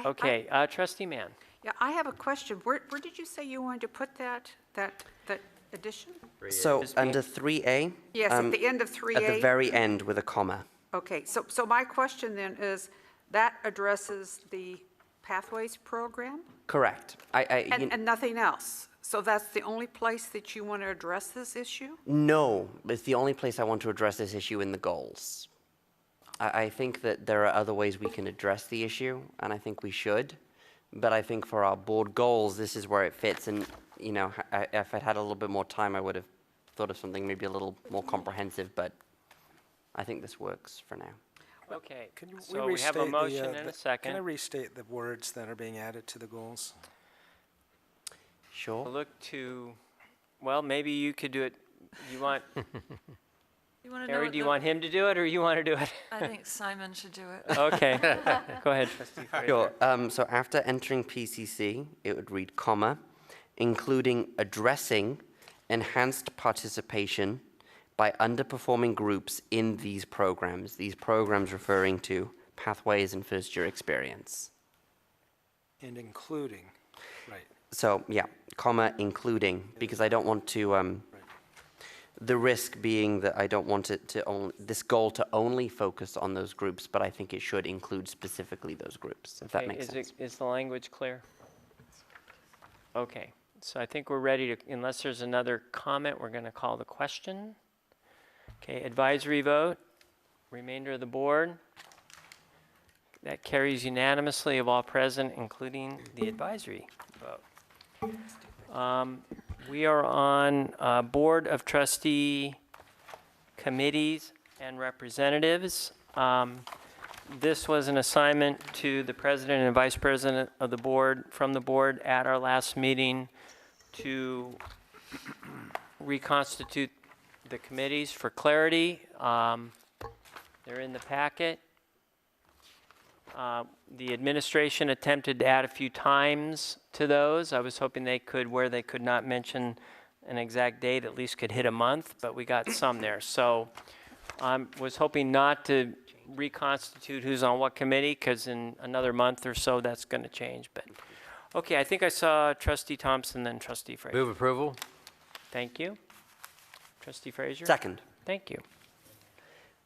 Okay, Trustee Mann. Yeah, I have a question. Where did you say you wanted to put that addition? So under 3A? Yes, at the end of 3A. At the very end with a comma. Okay, so my question then is, that addresses the Pathways program Correct. and nothing else? So that's the only place that you want to address this issue? No, it's the only place I want to address this issue in the goals. I think that there are other ways we can address the issue, and I think we should. But I think for our board goals, this is where it fits. And, if I'd had a little bit more time, I would have thought of something maybe a little more comprehensive, but I think this works for now. Okay, so we have a motion and a second. Can I restate the words that are being added to the goals? Sure. Look to, well, maybe you could do it. You want, Harry, do you want him to do it, or you want to do it? I think Simon should do it. Okay, go ahead, Trustee Frazier. Sure. So after entering PCC, it would read, comma, including addressing enhanced participation by underperforming groups in these programs referring to Pathways and First Year Experience. And including, right. So, yeah, comma, including, because I don't want to, the risk being that I don't want it to this goal to only focus on those groups, but I think it should include specifically those groups, if that makes sense. Is the language clear? Okay, so I think we're ready to, unless there's another comment, we're going to call the question. Okay, advisory vote, remainder of the board. That carries unanimously of all present, including the advisory vote. We are on Board of Trustee committees and representatives. This was an assignment to the president and vice president of the board, from the board at our last meeting, to reconstitute the committees for clarity. They're in the packet. The administration attempted to add a few times to those. I was hoping they could, where they could not mention an exact date, at least could hit a month, but we got some there. So I was hoping not to reconstitute who's on what committee, because in another month or so, that's going to change. But, okay, I think I saw Trustee Thompson, then Trustee Frazier. Move approval? Thank you. Trustee Frazier? Second. Thank you.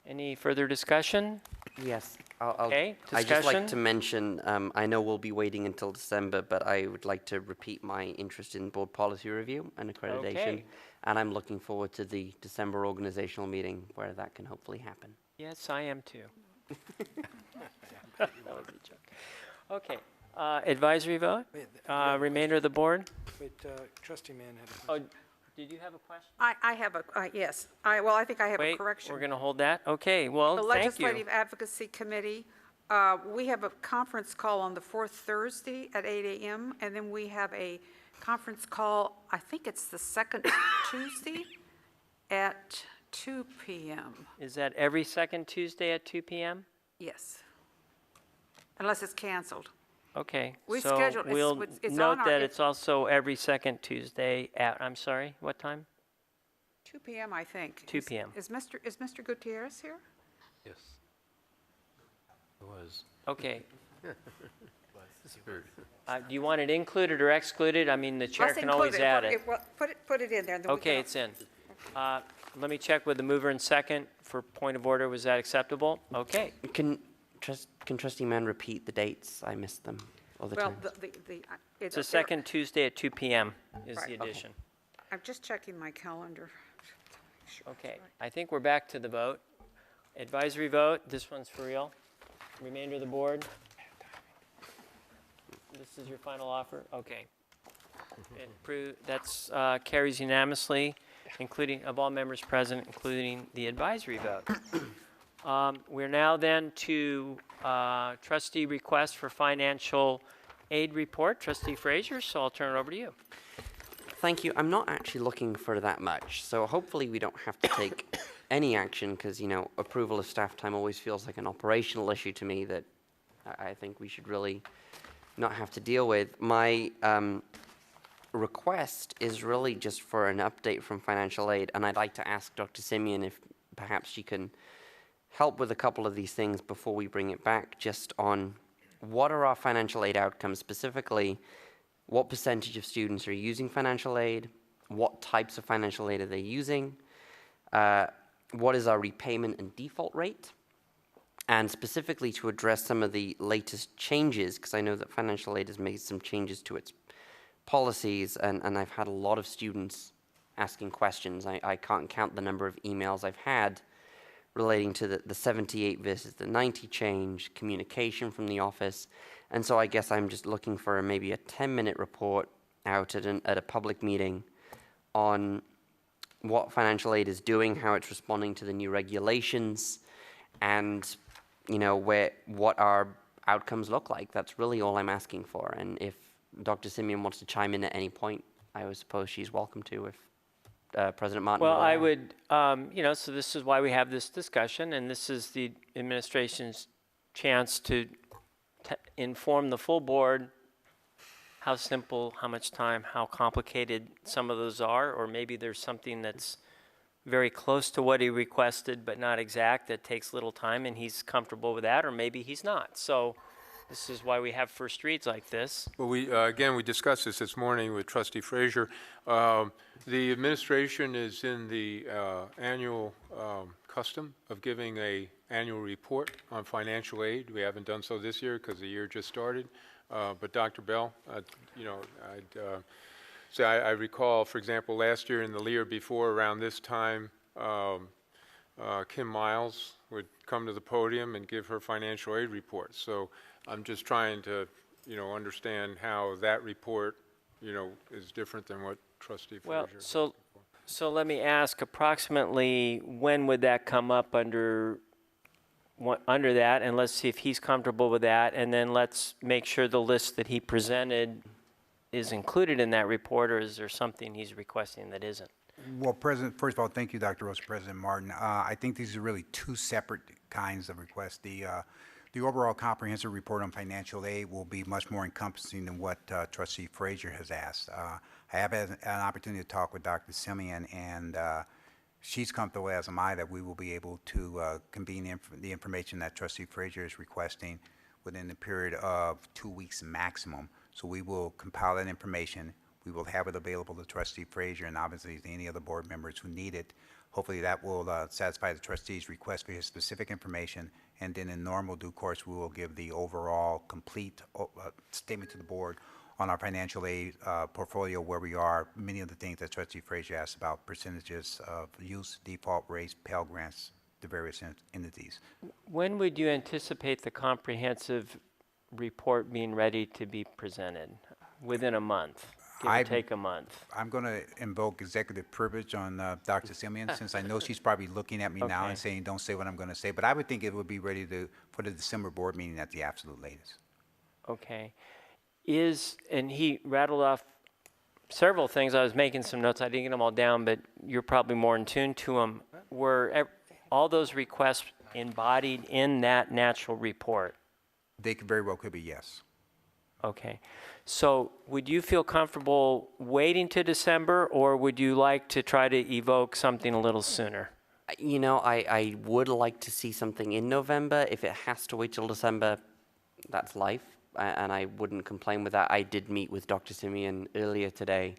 Any further discussion? Yes. Okay, I'd just like discussion? to mention, I know we'll be waiting until December, but I would like to repeat my interest in board policy review and accreditation. Okay. And I'm looking forward to the December organizational meeting where that can hopefully happen. Yes, I am too. That was a joke. Okay, advisory vote? Remainder of the board? Wait, Trustee Mann had a Oh, question. did you have a question? I have a, yes, I think I have a Wait, correction. we're going to hold that? Okay, well, The thank you. Legislative Advocacy Committee, we have a conference call on the fourth Thursday at 8 a.m., and then we have a conference call, I think it's the second Tuesday at 2 p.m. Is that every second Tuesday at 2 p.m.? Yes. Unless it's canceled. Okay, We so scheduled- we'll it's note on our- that it's also every second Tuesday at, I'm sorry, what time? 2 p.m., I think. 2 p.m. Is Mr. Gutierrez here? Yes. It was. Okay. Do you want it included or excluded? I mean, the chair Let's can include always add Put it. well, Put it in there. and then we Okay, can- it's in. Let me check with the mover and second for point of order. Was that acceptable? Okay. Can Trustee Mann repeat the dates? I missed them all the Well, time. It's the second Tuesday at 2 p.m. is Right. the Okay. addition. I'm just checking my calendar. Okay, I think we're back to the vote. Advisory vote, this one's for real. Remainder of the board? This is your final offer? Okay. That's carries unanimously, including, of all members present, including the advisory vote. We're now then to trustee request for financial aid report. Trustee Frazier, so I'll turn it over to you. Thank you. I'm not actually looking for that much, so hopefully we don't have to take any action because, you know, approval of staff time always feels like an operational issue to me that I think we should really not have to deal with. My request is really just for an update from financial aid, and I'd like to ask Dr. Simeon if perhaps she can help with a couple of these things before we bring it back, just on what are our financial aid outcomes specifically. What percentage of students are using financial aid? What types of financial aid are they using? What is our repayment and default rate? And specifically to address some of the latest changes, because I know that financial aid has made some changes to its policies, and I've had a lot of students asking questions. I can't count the number of emails I've had relating to the 78 versus the 90 change, communication from the office. And so I guess I'm just looking for maybe a 10-minute report out at a public meeting on what financial aid is doing, how it's responding to the new regulations, and you know what our outcomes look like. That's really all I'm asking for. And if Dr. Simeon wants to chime in at any point, I would suppose she's welcome to. If President Martin. Well, would I allow. would, you know, so this is why we have this discussion, and this is the administration's chance to inform the full board how simple, how much time, how complicated some of those are, or maybe there's something that's very close to what he requested but not exact that takes little time and he's comfortable with that, or maybe he's not. So this is why we have first reads like this. Well, we discussed this morning with Trustee Frazier. The administration is in the annual custom of giving a annual report on financial aid. We haven't done so this year because the year just started. But Dr. Bell, you know, I'd say I recall, for example, last year and the year before around this time, Kim Miles would come to the podium and give her financial aid report. So I'm just trying to, you know, understand how that report, you know, is different than what Trustee Frazier. Well, so let me ask, approximately when would that come up under that, and let's see if he's comfortable with that, and then let's make sure the list that he presented is included in that report, or is there something he's requesting that isn't? Well, President, first of all, thank you, Dr. Rose, President Martin. I think these are really two separate kinds of requests. The overall comprehensive report on financial aid will be much more encompassing than what Trustee Frazier has asked. I have had an opportunity to talk with Dr. Simeon, and she's comfortable, as am I, that we will be able to convene the information that Trustee Frazier is requesting within the period of 2 weeks maximum. So we will compile that information. We will have it available to Trustee Frazier and obviously to any other board members who need it. Hopefully that will satisfy the trustee's request for his specific information, and then in normal due course, we will give the overall complete statement to the board on our financial aid portfolio, where we are, many of the things that Trustee Frazier asked about, percentages of use, default rates, Pell Grants, the various entities. When would you anticipate the comprehensive report being ready to be presented? Within a month, give or take a month? I'm going to invoke executive privilege on Dr. Simeon, since I know she's probably looking at me now Okay. and saying, don't say what I'm going to say, but I would think it would be ready for the December board meeting at the absolute latest. Okay. And he rattled off several things. I was making some notes. I didn't get them all down, but you're probably more in tune to them. Were all those requests embodied in that natural report? They very well could be, yes. Okay. So would you feel comfortable waiting to December, or would you like to try to evoke something a little sooner? You know, I would like to see something in November. If it has to wait till December, that's life, and I wouldn't complain with that. I did meet with Dr. Simeon earlier today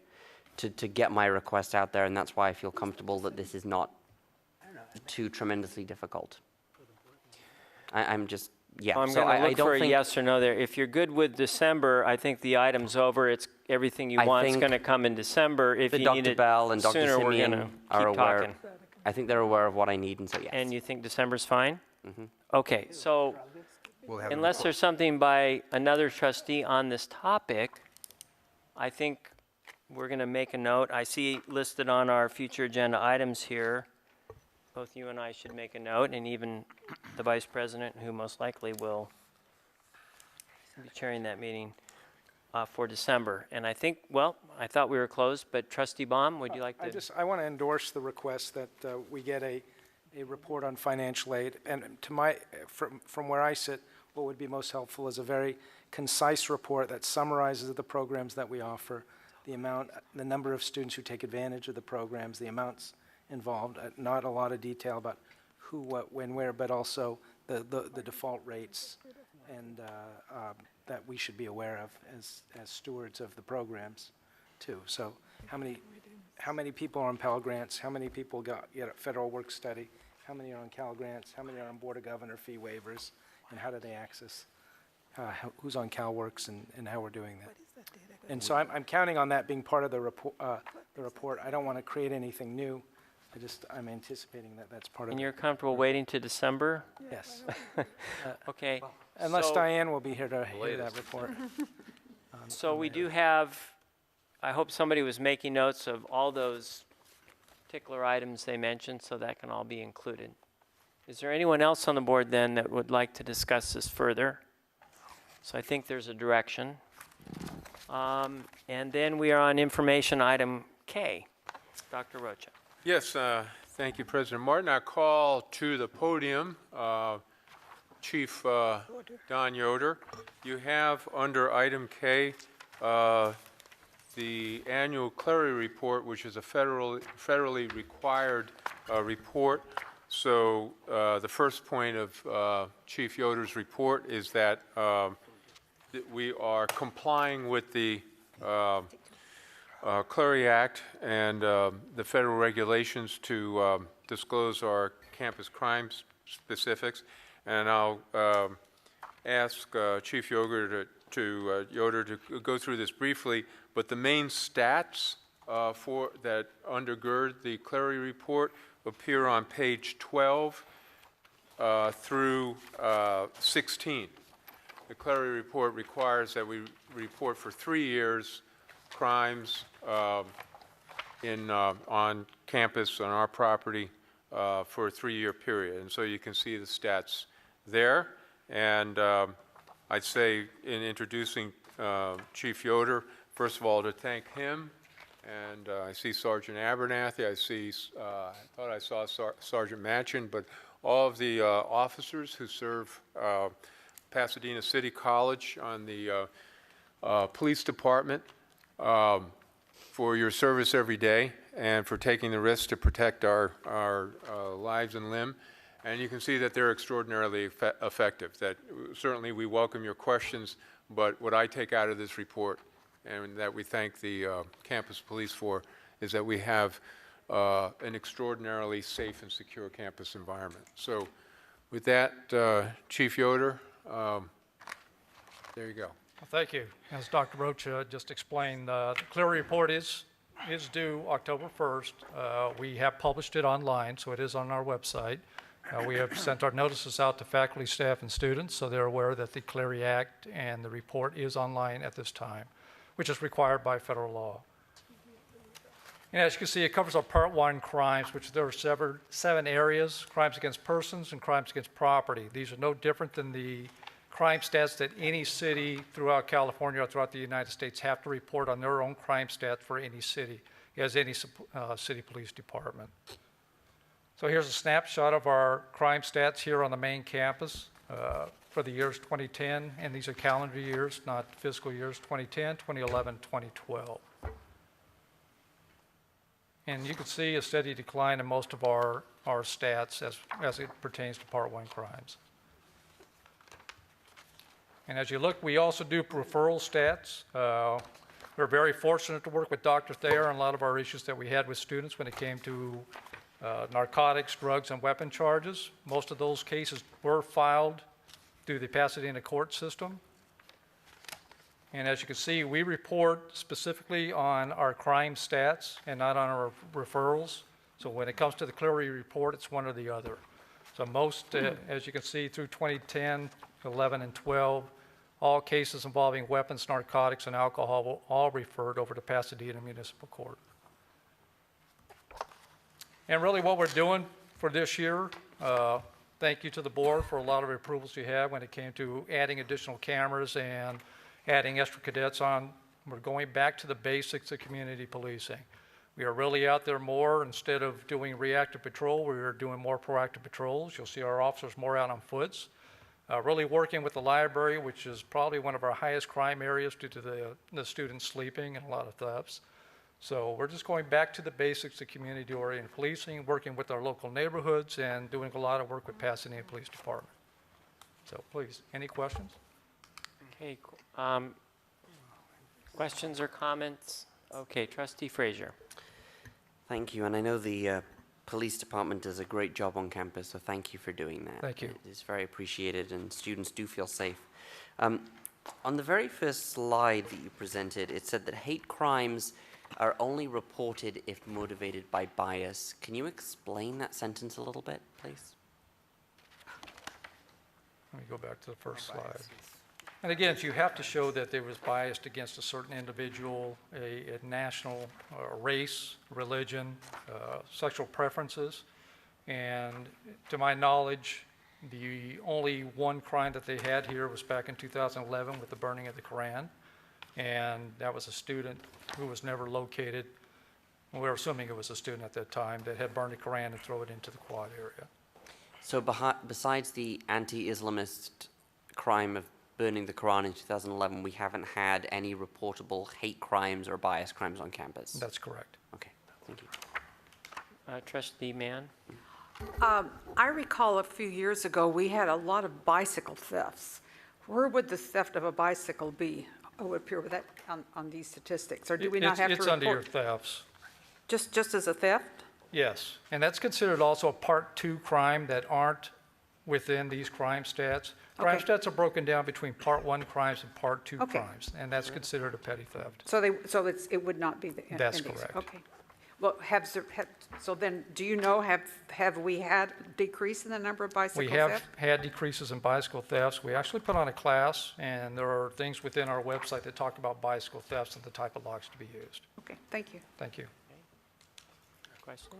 to get my request out there, and that's why I feel comfortable that this is not too tremendously difficult. I'm just, yeah. I'm so going to I look don't for a think, yes or no there. If you're good with December, I think the item's over. It's everything you I want is think going to come in December. If the you Dr. need it Bell and Dr. sooner, we're going to Simeon are keep aware. talking. I think they're aware of what I need, and so yes. And you think December's fine? Mm-hmm. Okay, so We'll have unless there's something by another trustee on this topic, I think we're going to make a note. I see listed on our future agenda items here, both you and I should make a note, and even the vice president, who most likely will be chairing that meeting for December. And I think, well, I thought we were closed, but Trustee Baum, would you like to? I want to endorse the request that we get a report on financial aid. And from where I sit, what would be most helpful is a very concise report that summarizes the programs that we offer, the number of students who take advantage of the programs, the amounts involved, not a lot of detail about who, what, when, where, but also the default rates and that we should be aware of as stewards of the programs too. So how many people are on Pell Grants, how many people get a federal work study, how many are on Cal Grants, how many are on Board of Governor fee waivers, and how do they access, who's on CalWorks and how we're doing that. And so I'm counting on that being part of the report. I don't want to create anything new. I'm anticipating that that's part of it. And you're comfortable waiting to December? Yes. Okay. Unless so- Diane will be here to hear that report. So we do have, I hope somebody was making notes of all those particular items they mentioned, so that can all be included. Is there anyone else on the board then that would like to discuss this further? So I think there's a direction. And then we are on information item K. Dr. Rocha. Yes, thank you, President Martin. I call to the podium Chief Don Yoder. You have under item K the annual Clery report, which is a federally required report. So the first point of Chief Yoder's report is that we are complying with the Clery Act and the federal regulations to disclose our campus crime specifics. And I'll ask Chief Yoder to go through this briefly. But the main stats that undergird the Clery report appear on page 12 through 16. The Clery report requires that we report for 3 years crimes on campus, on our property, for a 3-year period. And so you can see the stats there. And I'd say in introducing Chief Yoder, first of all, to thank him. And I see Sergeant Abernathy, I thought I saw Sergeant Matchin, but all of the officers who serve Pasadena City College on the police department for your service every day and for taking the risk to protect our lives and limb. And you can see that they're extraordinarily effective. That certainly we welcome your questions, but what I take out of this report, and that we thank the campus police for, is that we have an extraordinarily safe and secure campus environment. So with that, Chief Yoder, there you go. Well, thank you. As Dr. Rocha just explained, the Clery report is due October 1st. We have published it online, so it is on our website. We have sent our notices out to faculty, staff, and students, so they're aware that the Clery Act and the report is online at this time, which is required by federal law. And as you can see, it covers our Part 1 crimes, which there are 7 areas: crimes against persons and crimes against property. These are no different than the crime stats that any city throughout California or throughout the United States have to report on their own crime stats for any city, as any city police department. So here's a snapshot of our crime stats here on the main campus for the years 2010, and these are calendar years, not fiscal years, 2010, 2011, 2012. And you can see a steady decline in most of our stats as it pertains to Part 1 crimes. And as you look, we also do referral stats. We're very fortunate to work with Dr. Thayer on a lot of our issues that we had with students when it came to narcotics, drugs, and weapon charges. Most of those cases were filed through the Pasadena court system. And as you can see, we report specifically on our crime stats and not on our referrals. So when it comes to the Clery report, it's one or the other. So most, as you can see, through 2010, 11, and 12, all cases involving weapons, narcotics, and alcohol were all referred over to Pasadena Municipal Court. And really what we're doing for this year, thank you to the board for a lot of approvals you had when it came to adding additional cameras and adding extra cadets on. We're going back to the basics of community policing. We are really out there more. Instead of doing reactive patrol, we are doing more proactive patrols. You'll see our officers more out on foots. Really working with the library, which is probably one of our highest crime areas due to the students sleeping and a lot of thefts. So we're just going back to the basics of community-oriented policing, working with our local neighborhoods, and doing a lot of work with Pasadena Police Department. So please, any questions? Okay, questions or comments? Okay, Trustee Frazier. Thank you, and I know the police department does a great job on campus, so thank you for doing that. Thank you. It is very appreciated, and students do feel safe. On the very first slide that you presented, it said that hate crimes are only reported if motivated by bias. Can you explain that sentence a little bit, please? Let me go back to the first slide. And again, you have to show that there was bias against a certain individual, a national race, religion, sexual preferences. And to my knowledge, the only one crime that they had here was back in 2011 with the burning of the Quran. And that was a student who was never located. We were assuming it was a student at that time that had burned the Quran and thrown it into the quad area. So besides the anti-Islamist crime of burning the Quran in 2011, we haven't had any reportable hate crimes or bias crimes on campus? That's correct. Okay, thank you. Trustee Mann? I recall a few years ago, we had a lot of bicycle thefts. Where would the theft of a bicycle be? Would appear with that on these statistics, or do we not have to report? It's under your thefts. Just as a theft? Yes, and that's considered also a Part 2 crime that aren't within these crime stats. Crime stats are broken down between Part 1 crimes and Part 2 crimes, and that's considered a petty theft. So it would not be the. That's in these. correct. Okay. Well, so then, do you know, have we had decrease in the number of bicycle We thefts? have had decreases in bicycle thefts. We actually put on a class, and there are things within our website that talk about bicycle thefts and the type of locks to be used. Okay, thank you. Thank you. Questions?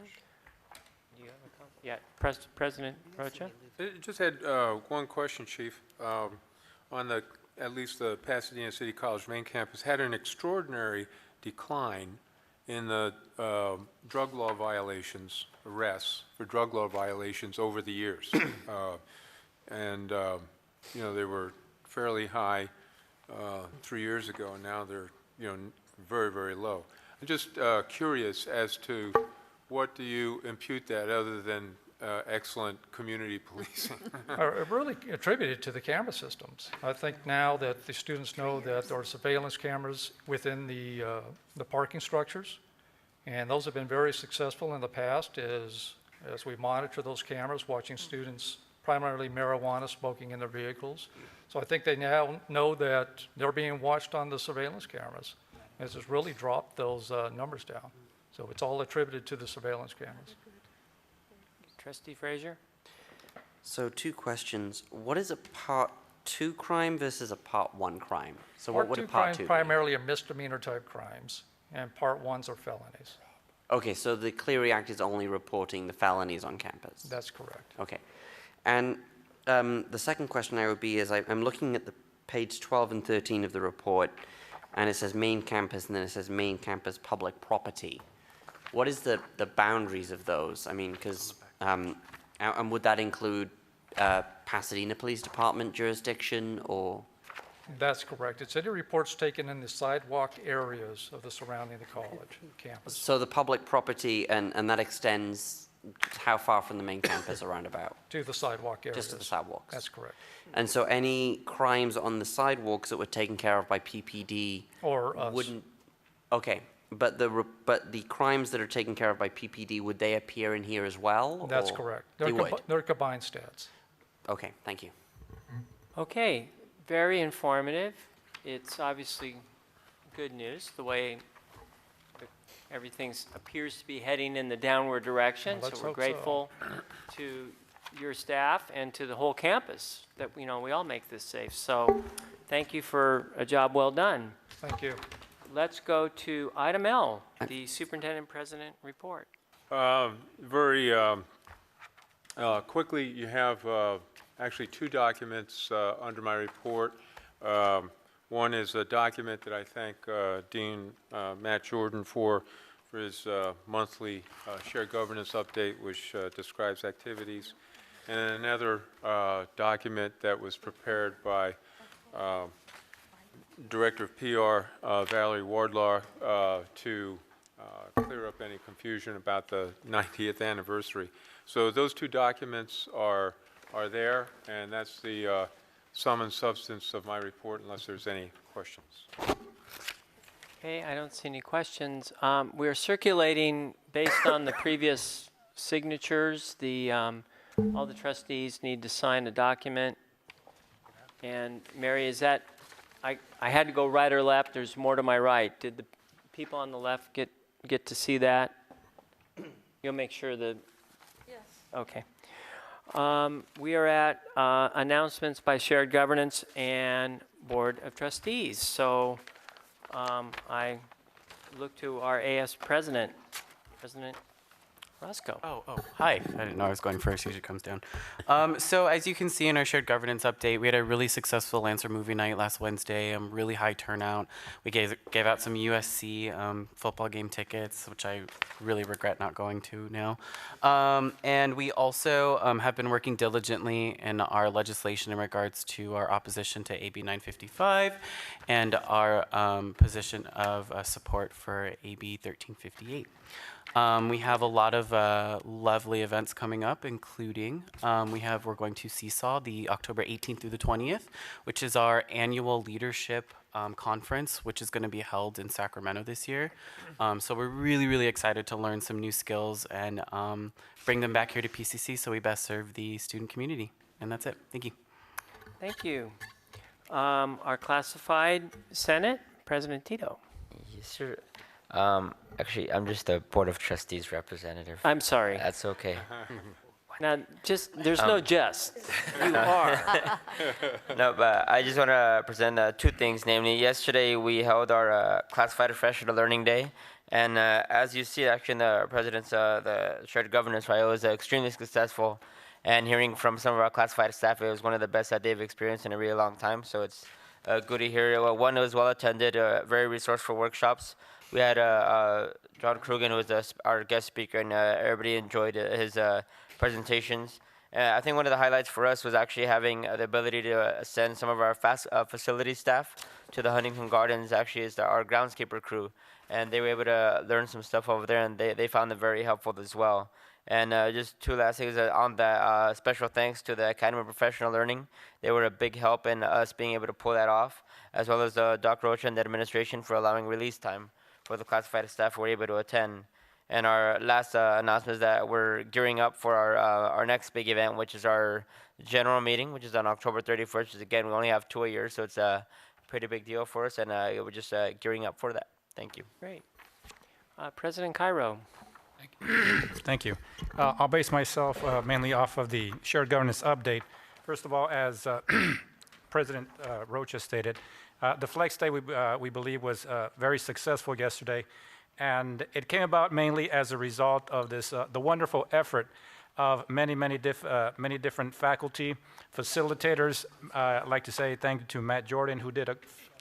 Do you have a comment? Yeah, President Rocha? I just had one question, Chief. On at least the Pasadena City College main campus had an extraordinary decline in the drug law violations, arrests for drug law violations over the years. You know, they were fairly high 3 years ago, and now they're, you know, very, very low. I'm just curious as to what do you impute that other than excellent community policing? Are really attributed to the camera systems. I think now that the students know that there are surveillance cameras within the parking structures, and those have been very successful in the past as we monitor those cameras, watching students primarily marijuana smoking in their vehicles. So I think they now know that they're being watched on the surveillance cameras. This has really dropped those numbers down. So it's all attributed to the surveillance cameras. Trustee Frazier? So 2 questions. What is a Part 2 crime versus a Part 1 crime? So what would a Part 2 be? Primarily are misdemeanor type crimes, and Part 1s are felonies. Okay, so the Clery Act is only reporting the felonies on campus? That's correct. Okay. And the second question I would be is I'm looking at the page 12 and 13 of the report, and it says main campus, and then it says main campus public property. What is the boundaries of those? I mean, because, and would that include Pasadena Police Department jurisdiction, or? That's correct. It's any reports taken in the sidewalk areas of the surrounding the college campus. So the public property, and that extends how far from the main campus around about? To the sidewalk areas. Just to the sidewalks? That's correct. And so any crimes on the sidewalks that were taken care of by PPD Or us. wouldn't? Okay, but the crimes that are taken care of by PPD, would they appear in here as well? That's or correct. They would? They're combined stats. Okay, thank you. Okay, very informative. It's obviously good news, the way everything appears to be heading in the downward direction. Well, let's So we're hope so. grateful to your staff and to the whole campus that we all make this safe. So thank you for a job well done. Thank you. Let's go to item L, the superintendent president report. Very quickly, you have actually 2 documents under my report. One is a document that I thank Dean Matt Jordan for his monthly shared governance update, which describes activities. And another document that was prepared by Director of PR, Valerie Wardlaw, to clear up any confusion about the 90th anniversary. So those 2 documents are there, and that's the sum and substance of my report, unless there's any questions. Okay, I don't see any questions. We're circulating based on the previous signatures. All the trustees need to sign a document. And Mary, is that, I had to go right or left. There's more to my right. Did the people on the left get to see that? You'll make sure that. Yes. Okay. We are at announcements by shared governance and board of trustees. So I look to our AS president, President Roscoe. Oh, hi. I didn't know I was going first. Usually comes down. So as you can see in our shared governance update, we had a really successful Lancer movie night last Wednesday. Really high turnout. We gave out some USC football game tickets, which I really regret not going to now. And we also have been working diligently in our legislation in regards to our opposition to AB 955 and our position of support for AB 1358. We have a lot of lovely events coming up, including we're going to Seesaw the October 18th through the 20th, which is our annual leadership conference, which is going to be held in Sacramento this year. So we're really, really excited to learn some new skills and bring them back here to PCC so we best serve the student community. And that's it. Thank you. Thank you. Our classified Senate, President Tito. Yes, sir. Actually, I'm just a Board of Trustees representative. I'm sorry. That's okay. Now, there's no just. You are. No, but I just want to present 2 things. Namely, yesterday we held our Classified Professional Learning Day. And as you see, actually, in the President's the shared governance, right, it was extremely successful. And hearing from some of our classified staff, it was one of the best that they've experienced in a really long time. So it's good to hear. Well, one, it was well attended, very resourceful workshops. We had John Krugen, who was our guest speaker, and everybody enjoyed his presentations. I think one of the highlights for us was actually having the ability to send some of our facility staff to the Huntington Gardens, actually, as our groundskeeper crew. and they were able to learn some stuff over there, and they found it very helpful as well. And just two last things on that, special thanks to the Academy of Professional Learning. They were a big help in us being able to pull that off, as well as Dr. Rocha and the administration for allowing release time for the classified staff who were able to attend. And our last announcement is that we're gearing up for our next big event, which is our general meeting, which is on October 31st. Which is, again, we only have 2 a year, so it's a pretty big deal for us, and we're just gearing up for that. Thank you. Great. President Cairo. Thank you. I'll base myself mainly off of the shared governance update. First of all, as President Rocha stated, the Flex Day we believe was very successful yesterday, and it came about mainly as a result of this the wonderful effort of many different faculty, facilitators. I'd like to say thank you to Matt Jordan, who did an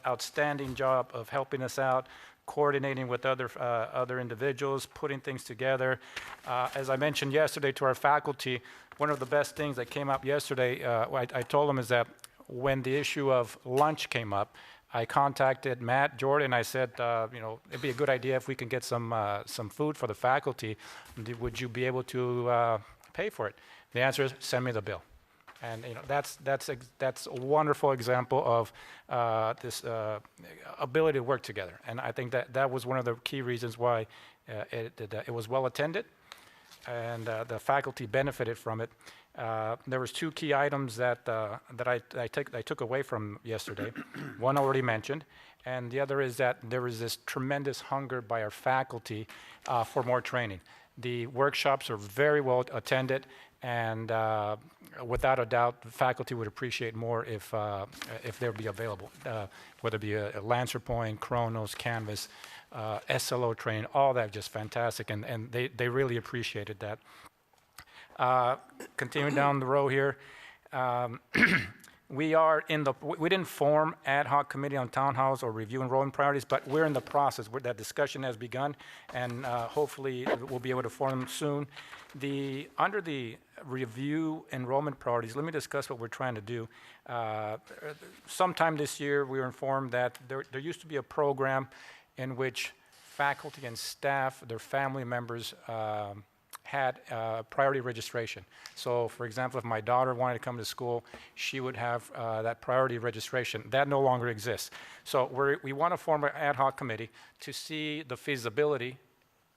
outstanding job of helping us out, coordinating with other individuals, putting things together. As I mentioned yesterday to our faculty, one of the best things that came up yesterday, I told them is that when the issue of lunch came up, I contacted Matt Jordan. I said, it'd be a good idea if we can get some food for the faculty. Would you be able to pay for it? The answer is send me the bill. And that's a wonderful example of this ability to work together. And I think that was one of the key reasons why it was well attended, and the faculty benefited from it. There was 2 key items that I took away from yesterday. One already mentioned, and the other is that there is this tremendous hunger by our faculty for more training. The workshops are very well attended, and without a doubt, the faculty would appreciate more if they would be available, whether it be a Lancer Point, Chronos, Canvas, SLO training, all that just fantastic, and they really appreciated that. Continuing down the row here, we didn't form ad hoc committee on town halls or review enrollment priorities, but we're in the process where that discussion has begun, and hopefully we'll be able to form them soon. Under the review enrollment priorities, let me discuss what we're trying to do. Sometime this year, we were informed that there used to be a program in which faculty and staff, their family members, had priority registration. So, for example, if my daughter wanted to come to school, she would have that priority registration. That no longer exists. So we want to form an ad hoc committee to see the feasibility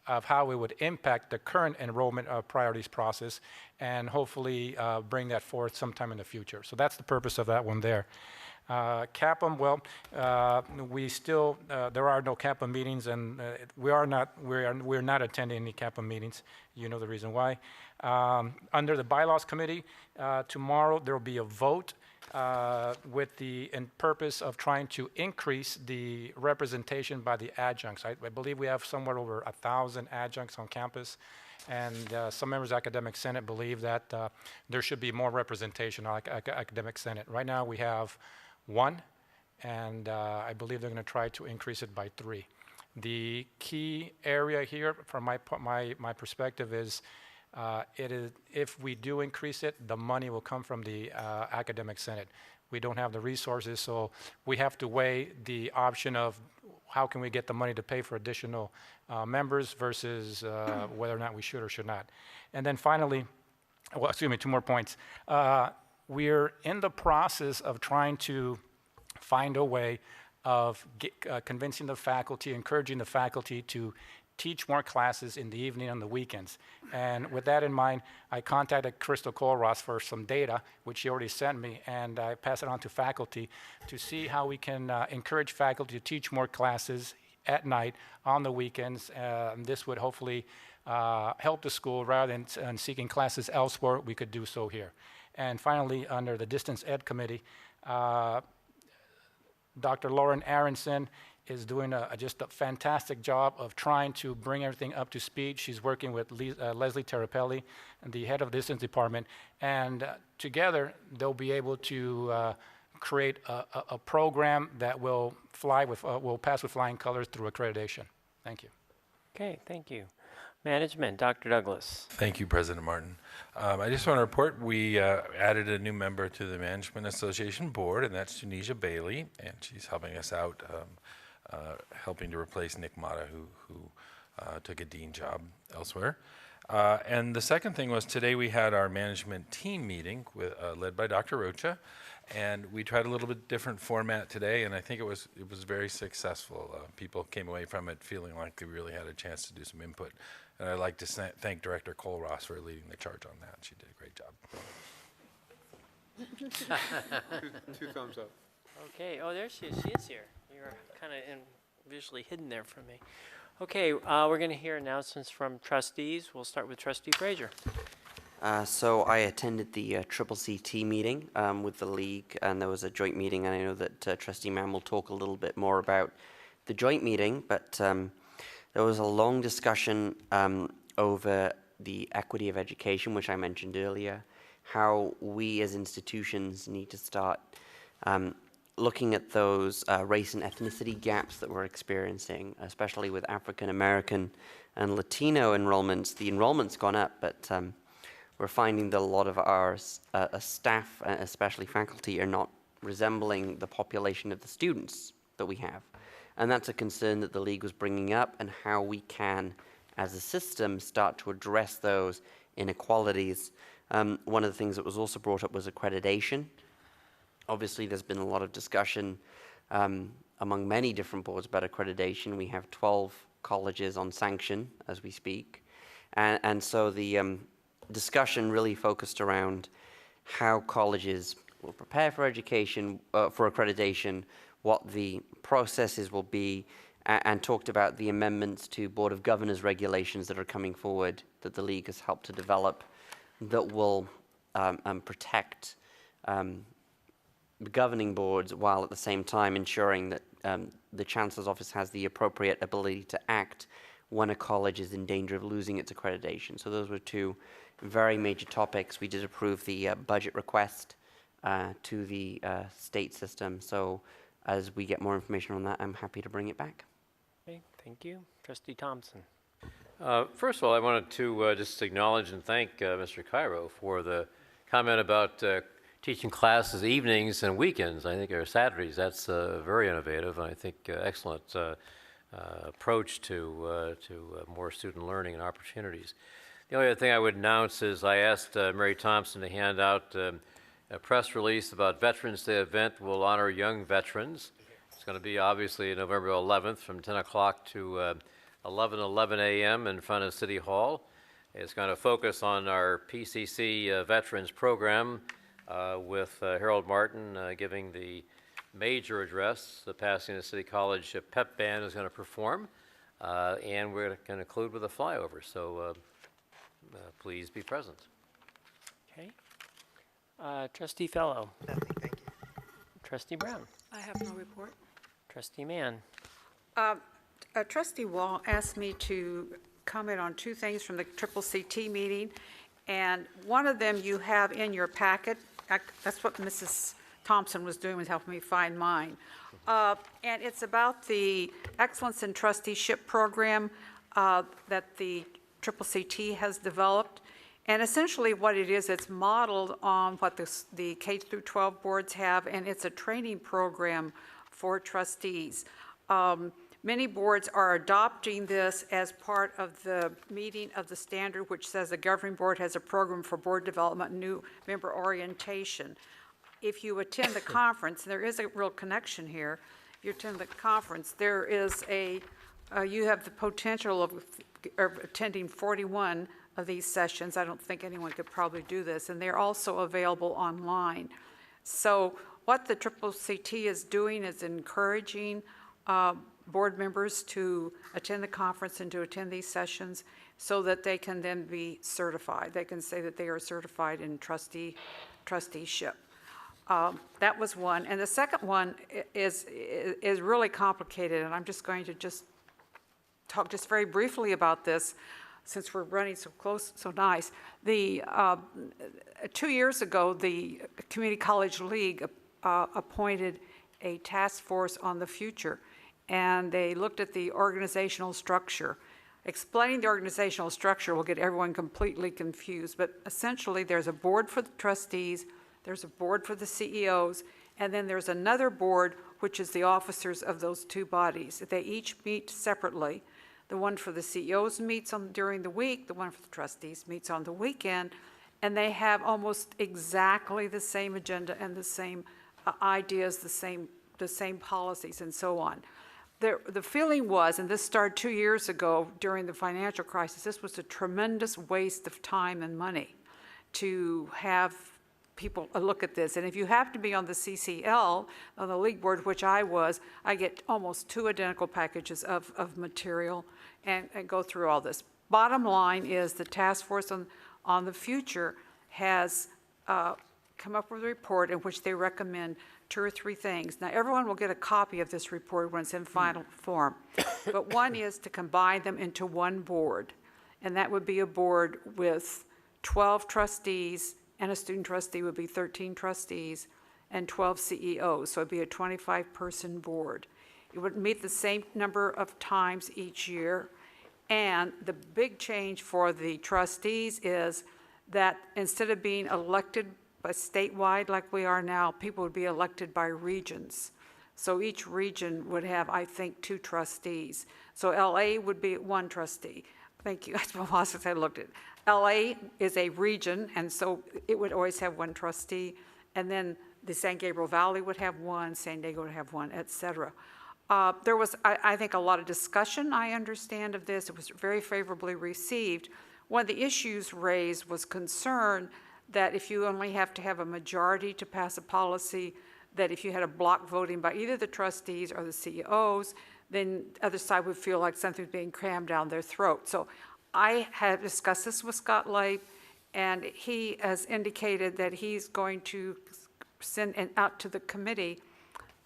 of how it would impact the current enrollment priorities process, and hopefully bring that forth sometime in the future. So that's the purpose of that one there. CAPM, well, there are no CAPM meetings, and we're not attending any CAPM meetings. You know the reason why. Under the bylaws committee, tomorrow there will be a vote with the purpose of trying to increase the representation by the adjuncts. I believe we have somewhere over 1,000 adjuncts on campus, and some members of Academic Senate believe that there should be more representation on Academic Senate. Right now we have 1, and I believe they're going to try to increase it by 3. The key area here, from my perspective, is if we do increase it, the money will come from the Academic Senate. We don't have the resources, so we have to weigh the option of how can we get the money to pay for additional members versus whether or not we should or should not. And then finally, 2 more points. We're in the process of trying to find a way of convincing the faculty, encouraging the faculty to teach more classes in the evening and the weekends. And with that in mind, I contacted Crystal Colross for some data, which she already sent me, and I passed it on to faculty to see how we can encourage faculty to teach more classes at night on the weekends. This would hopefully help the school rather than seeking classes elsewhere. We could do so here. And finally, under the Distance Ed Committee, Dr. Lauren Aronson is doing just a fantastic job of trying to bring everything up to speed. She's working with Leslie Terapelli, the head of the Distance Department, and together they'll be able to create a program that will pass with flying colors through accreditation. Thank you. Okay, thank you. Management, Dr. Douglas. Thank you, President Martin. I just want to report we added a new member to the Management Association Board, and that's Tunisia Bailey, and she's helping us out helping to replace Nick Mata, who took a dean job elsewhere. And the second thing was today we had our management team meeting led by Dr. Rocha, and we tried a little bit different format today, and I think it was very successful. People came away from it feeling like they really had a chance to do some input. And I'd like to thank Director Cole Ross for leading the charge on that. She did a great job. Two thumbs up. Okay, oh, there she is. She is here. You're kind of visually hidden there from me. Okay, we're going to hear announcements from trustees. We'll start with Trustee Frazier. So I attended the CCCT meeting with the league, and there was a joint meeting, and I know that Trustee Mann will talk a little bit more about the joint meeting, but there was a long discussion over the equity of education, which I mentioned earlier, how we as institutions need to start looking at those race and ethnicity gaps that we're experiencing, especially with African American and Latino enrollments. The enrollment's gone up, but we're finding that a lot of our staff, especially faculty, are not resembling the population of the students that we have. And that's a concern that the league was bringing up, and how we can, as a system, start to address those inequalities. One of the things that was also brought up was accreditation. Obviously, there's been a lot of discussion among many different boards about accreditation. We have 12 colleges on sanction as we speak. And so the discussion really focused around how colleges will prepare for education, for accreditation, what the processes will be, and talked about the amendments to Board of Governors regulations that are coming forward that the league has helped to develop that will protect governing boards while at the same time ensuring that the Chancellor's Office has the appropriate ability to act when a college is in danger of losing its accreditation. So those were two very major topics. We did approve the budget request to the state system. So as we get more information on that, I'm happy to bring it back. Okay, thank you. Trustee Thompson. First of all, I wanted to just acknowledge and thank Mr. Cairo for the comment about teaching classes evenings and weekends, I think, or Saturdays. That's very innovative, and I think excellent approach to more student learning and opportunities. The only other thing I would announce is I asked Mary Thompson to hand out a press release about Veterans Day event. We'll honor young veterans. It's going to be obviously November 11th from 10 o'clock to 11 a.m. in front of City Hall. It's going to focus on our PCC Veterans Program with Harold Martin giving the major address. The Pasadena City College pep band is going to perform, and we're going to conclude with a flyover. So please be present. Okay. Trustee Fellow. Nothing, thank you. Trustee Brown. I have no report. Trustee Mann. Trustee Wall asked me to comment on two things from the CCCT meeting, and one of them you have in your packet. That's what Mrs. Thompson was doing, was helping me find mine. And it's about the Excellence in Trusteeship program that the CCCT has developed. And essentially what it is, it's modeled on what the K through 12 boards have, and it's a training program for trustees. Many boards are adopting this as part of the meeting of the standard, which says the governing board has a program for board development and new member orientation. If you attend the conference, there is a real connection here. If you attend the conference, there is you have the potential of attending 41 of these sessions. I don't think anyone could probably do this, and they're also available online. So what the CCCT is doing is encouraging board members to attend the conference and to attend these sessions so that they can then be certified. They can say that they are certified in trusteeship. That was one. And the second one is really complicated, and I'm just going to talk just very briefly about this since we're running so close, so nice. 2 years ago, the Community College League appointed a task force on the future, and they looked at the organizational structure. Explaining the organizational structure will get everyone completely confused, but essentially there's a board for the trustees, there's a board for the CEOs, and then there's another board which is the officers of those two bodies. They each meet separately. The one for the CEOs meets during the week, the one for the trustees meets on the weekend, and they have almost exactly the same agenda and the same ideas, the same policies and so on. The feeling was, and this started 2 years ago during the financial crisis, this was a tremendous waste of time and money to have people look at this. And if you have to be on the CCL, on the league board, which I was, I get almost 2 identical packages of material and go through all this. Bottom line is the task force on the future has come up with a report in which they recommend 2 or 3 things. Now, everyone will get a copy of this report when it's in final form. But one is to combine them into one board. And that would be a board with 12 trustees, and a student trustee would be 13 trustees, and 12 CEOs. So it'd be a 25-person board. It would meet the same number of times each year. And the big change for the trustees is that instead of being elected by statewide like we are now, people would be elected by regions. So each region would have, I think, 2 trustees. So LA would be 1 trustee. Thank you. That's what I looked at. LA is a region, and so it would always have 1 trustee. And then the San Gabriel Valley would have 1, San Diego would have 1, et cetera. There was, I think, a lot of discussion, I understand, of this. It was very favorably received. One of the issues raised was concern that if you only have to have a majority to pass a policy, that if you had a block voting by either the trustees or the CEOs, then the other side would feel like something's being crammed down their throat. So I have discussed this with Scott Leib, and he has indicated that he's going to send out to the committee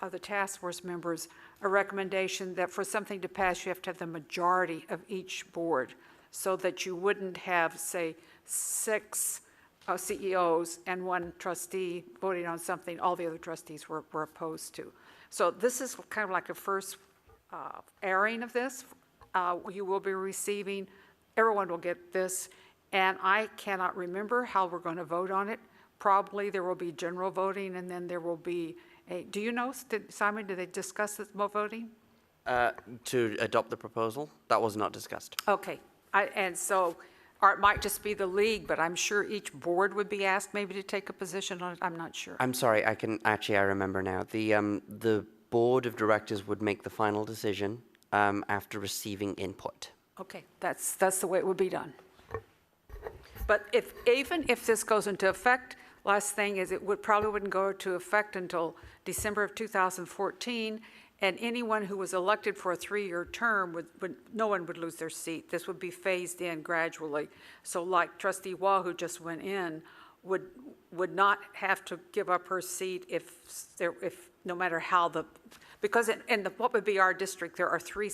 of the task force members a recommendation that for something to pass, you have to have the majority of each board, so that you wouldn't have, say, 6 CEOs and 1 trustee voting on something all the other trustees were opposed to. So this is kind of like a first airing of this. You will be receiving, everyone will get this, and I cannot remember how we're going to vote on it. Probably there will be general voting, and then there will be do you know, Simon, did they discuss this voting? To adopt the proposal, that was not discussed. Okay, and so, or it might just be the league, but I'm sure each board would be asked maybe to take a position on it. I'm not sure. I'm sorry, I remember now. The board of directors would make the final decision after receiving input. Okay, that's the way it would be done. But even if this goes into effect, last thing is it probably wouldn't go into effect until December of 2014, and anyone who was elected for a 3-year term, no one would lose their seat. This would be phased in gradually. So like Trustee Wah, who just went in, would not have to give up her seat if no matter how because what would be our district, there are 3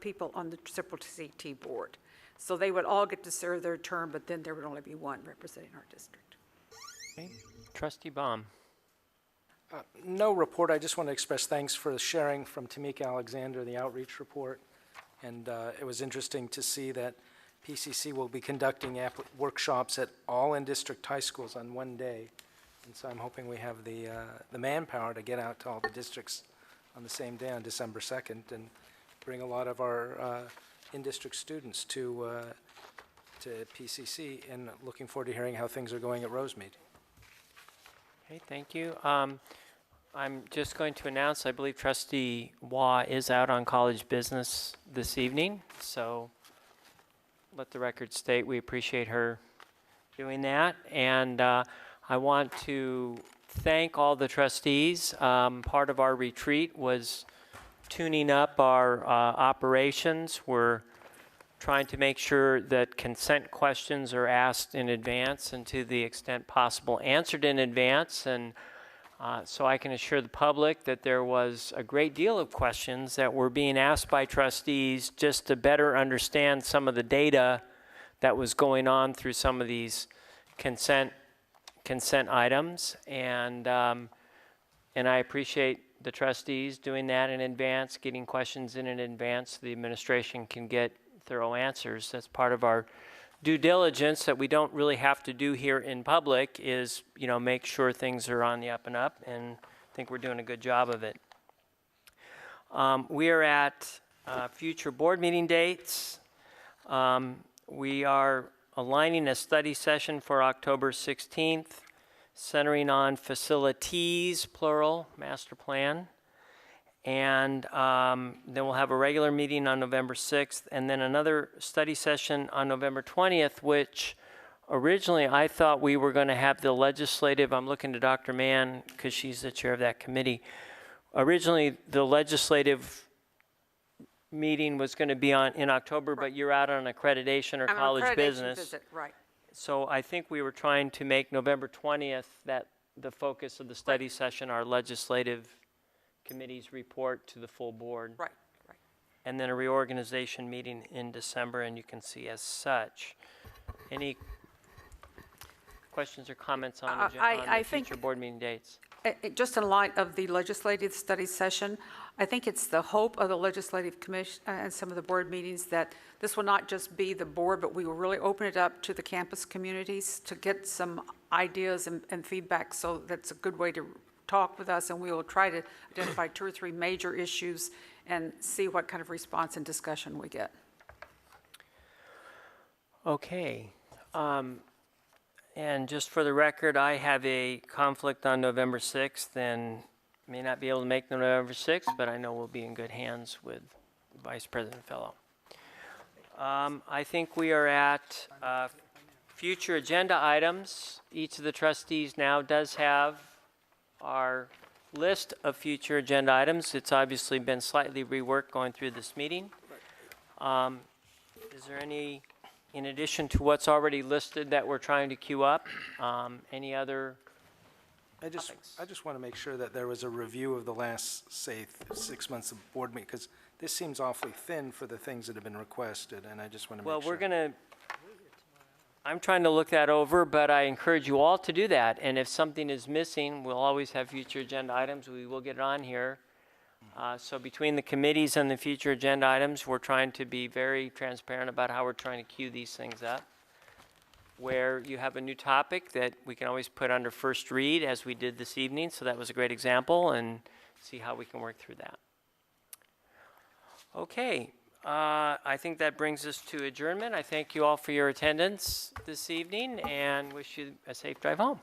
people on the Triple CT board. So they would all get to serve their term, but then there would only be 1 representing our district. Okay. Trustee Baum. No report. I just want to express thanks for the sharing from Tamika Alexander, the outreach report. And it was interesting to see that PCC will be conducting workshops at all in-district high schools on one day. And so I'm hoping we have the manpower to get out to all the districts on the same day on December 2nd and bring a lot of our in-district students to PCC, and looking forward to hearing how things are going at Rosemead. Okay, thank you. I'm just going to announce, I believe Trustee Wah is out on college business this evening, so let the record state we appreciate her doing that. And I want to thank all the trustees. Part of our retreat was tuning up our operations. We're trying to make sure that consent questions are asked in advance and to the extent possible answered in advance. And so I can assure the public that there was a great deal of questions that were being asked by trustees just to better understand some of the data that was going on through some of these consent items. And I appreciate the trustees doing that in advance, getting questions in advance so the administration can get thorough answers. That's part of our due diligence that we don't really have to do here in public, is, make sure things are on the up and up, and I think we're doing a good job of it. We are at future board meeting dates. We are aligning a study session for October 16th, centering on facilities, plural, master plan. And then we'll have a regular meeting on November 6th, and then another study session on November 20th, which originally I thought we were going to have the legislative, I'm looking to Dr. Mann because she's the chair of that committee. Originally, the legislative meeting was going to be in October, but you're out on accreditation or I'm on college accreditation business. visit, right. So I think we were trying to make November 20th that the focus of the study session, our legislative committee's report to the full board. Right, right. And then a reorganization meeting in December, and you can see as such. Any questions or comments on, the future board meeting dates? Just in light of the legislative study session, I think it's the hope of the legislative commission and some of the board meetings that this will not just be the board, but we will really open it up to the campus communities to get some ideas and feedback. So that's a good way to talk with us, and we will try to identify 2 or 3 major issues and see what kind of response and discussion we get. Okay. And just for the record, I have a conflict on November 6th and may not be able to make November 6th, but I know we'll be in good hands with Vice President Fellow. I think we are at future agenda items. Each of the trustees now does have our list of future agenda items. It's obviously been slightly reworked going through this meeting. Is there any, in addition to what's already listed that we're trying to queue up, any other topics? I just want to make sure that there was a review of the last, say, 6 months of board meeting, because this seems awfully thin for the things that have been requested, and I just want to make sure. Well, we're going to, I'm trying to look that over, but I encourage you all to do that. And if something is missing, we'll always have future agenda items. We will get it on here. So between the committees and the future agenda items, we're trying to be very transparent about how we're trying to queue these things up. Where you have a new topic that we can always put under first read, as we did this evening. So that was a great example, and see how we can work through that. Okay. I think that brings us to adjournment. I thank you all for your attendance this evening and wish you a safe drive home.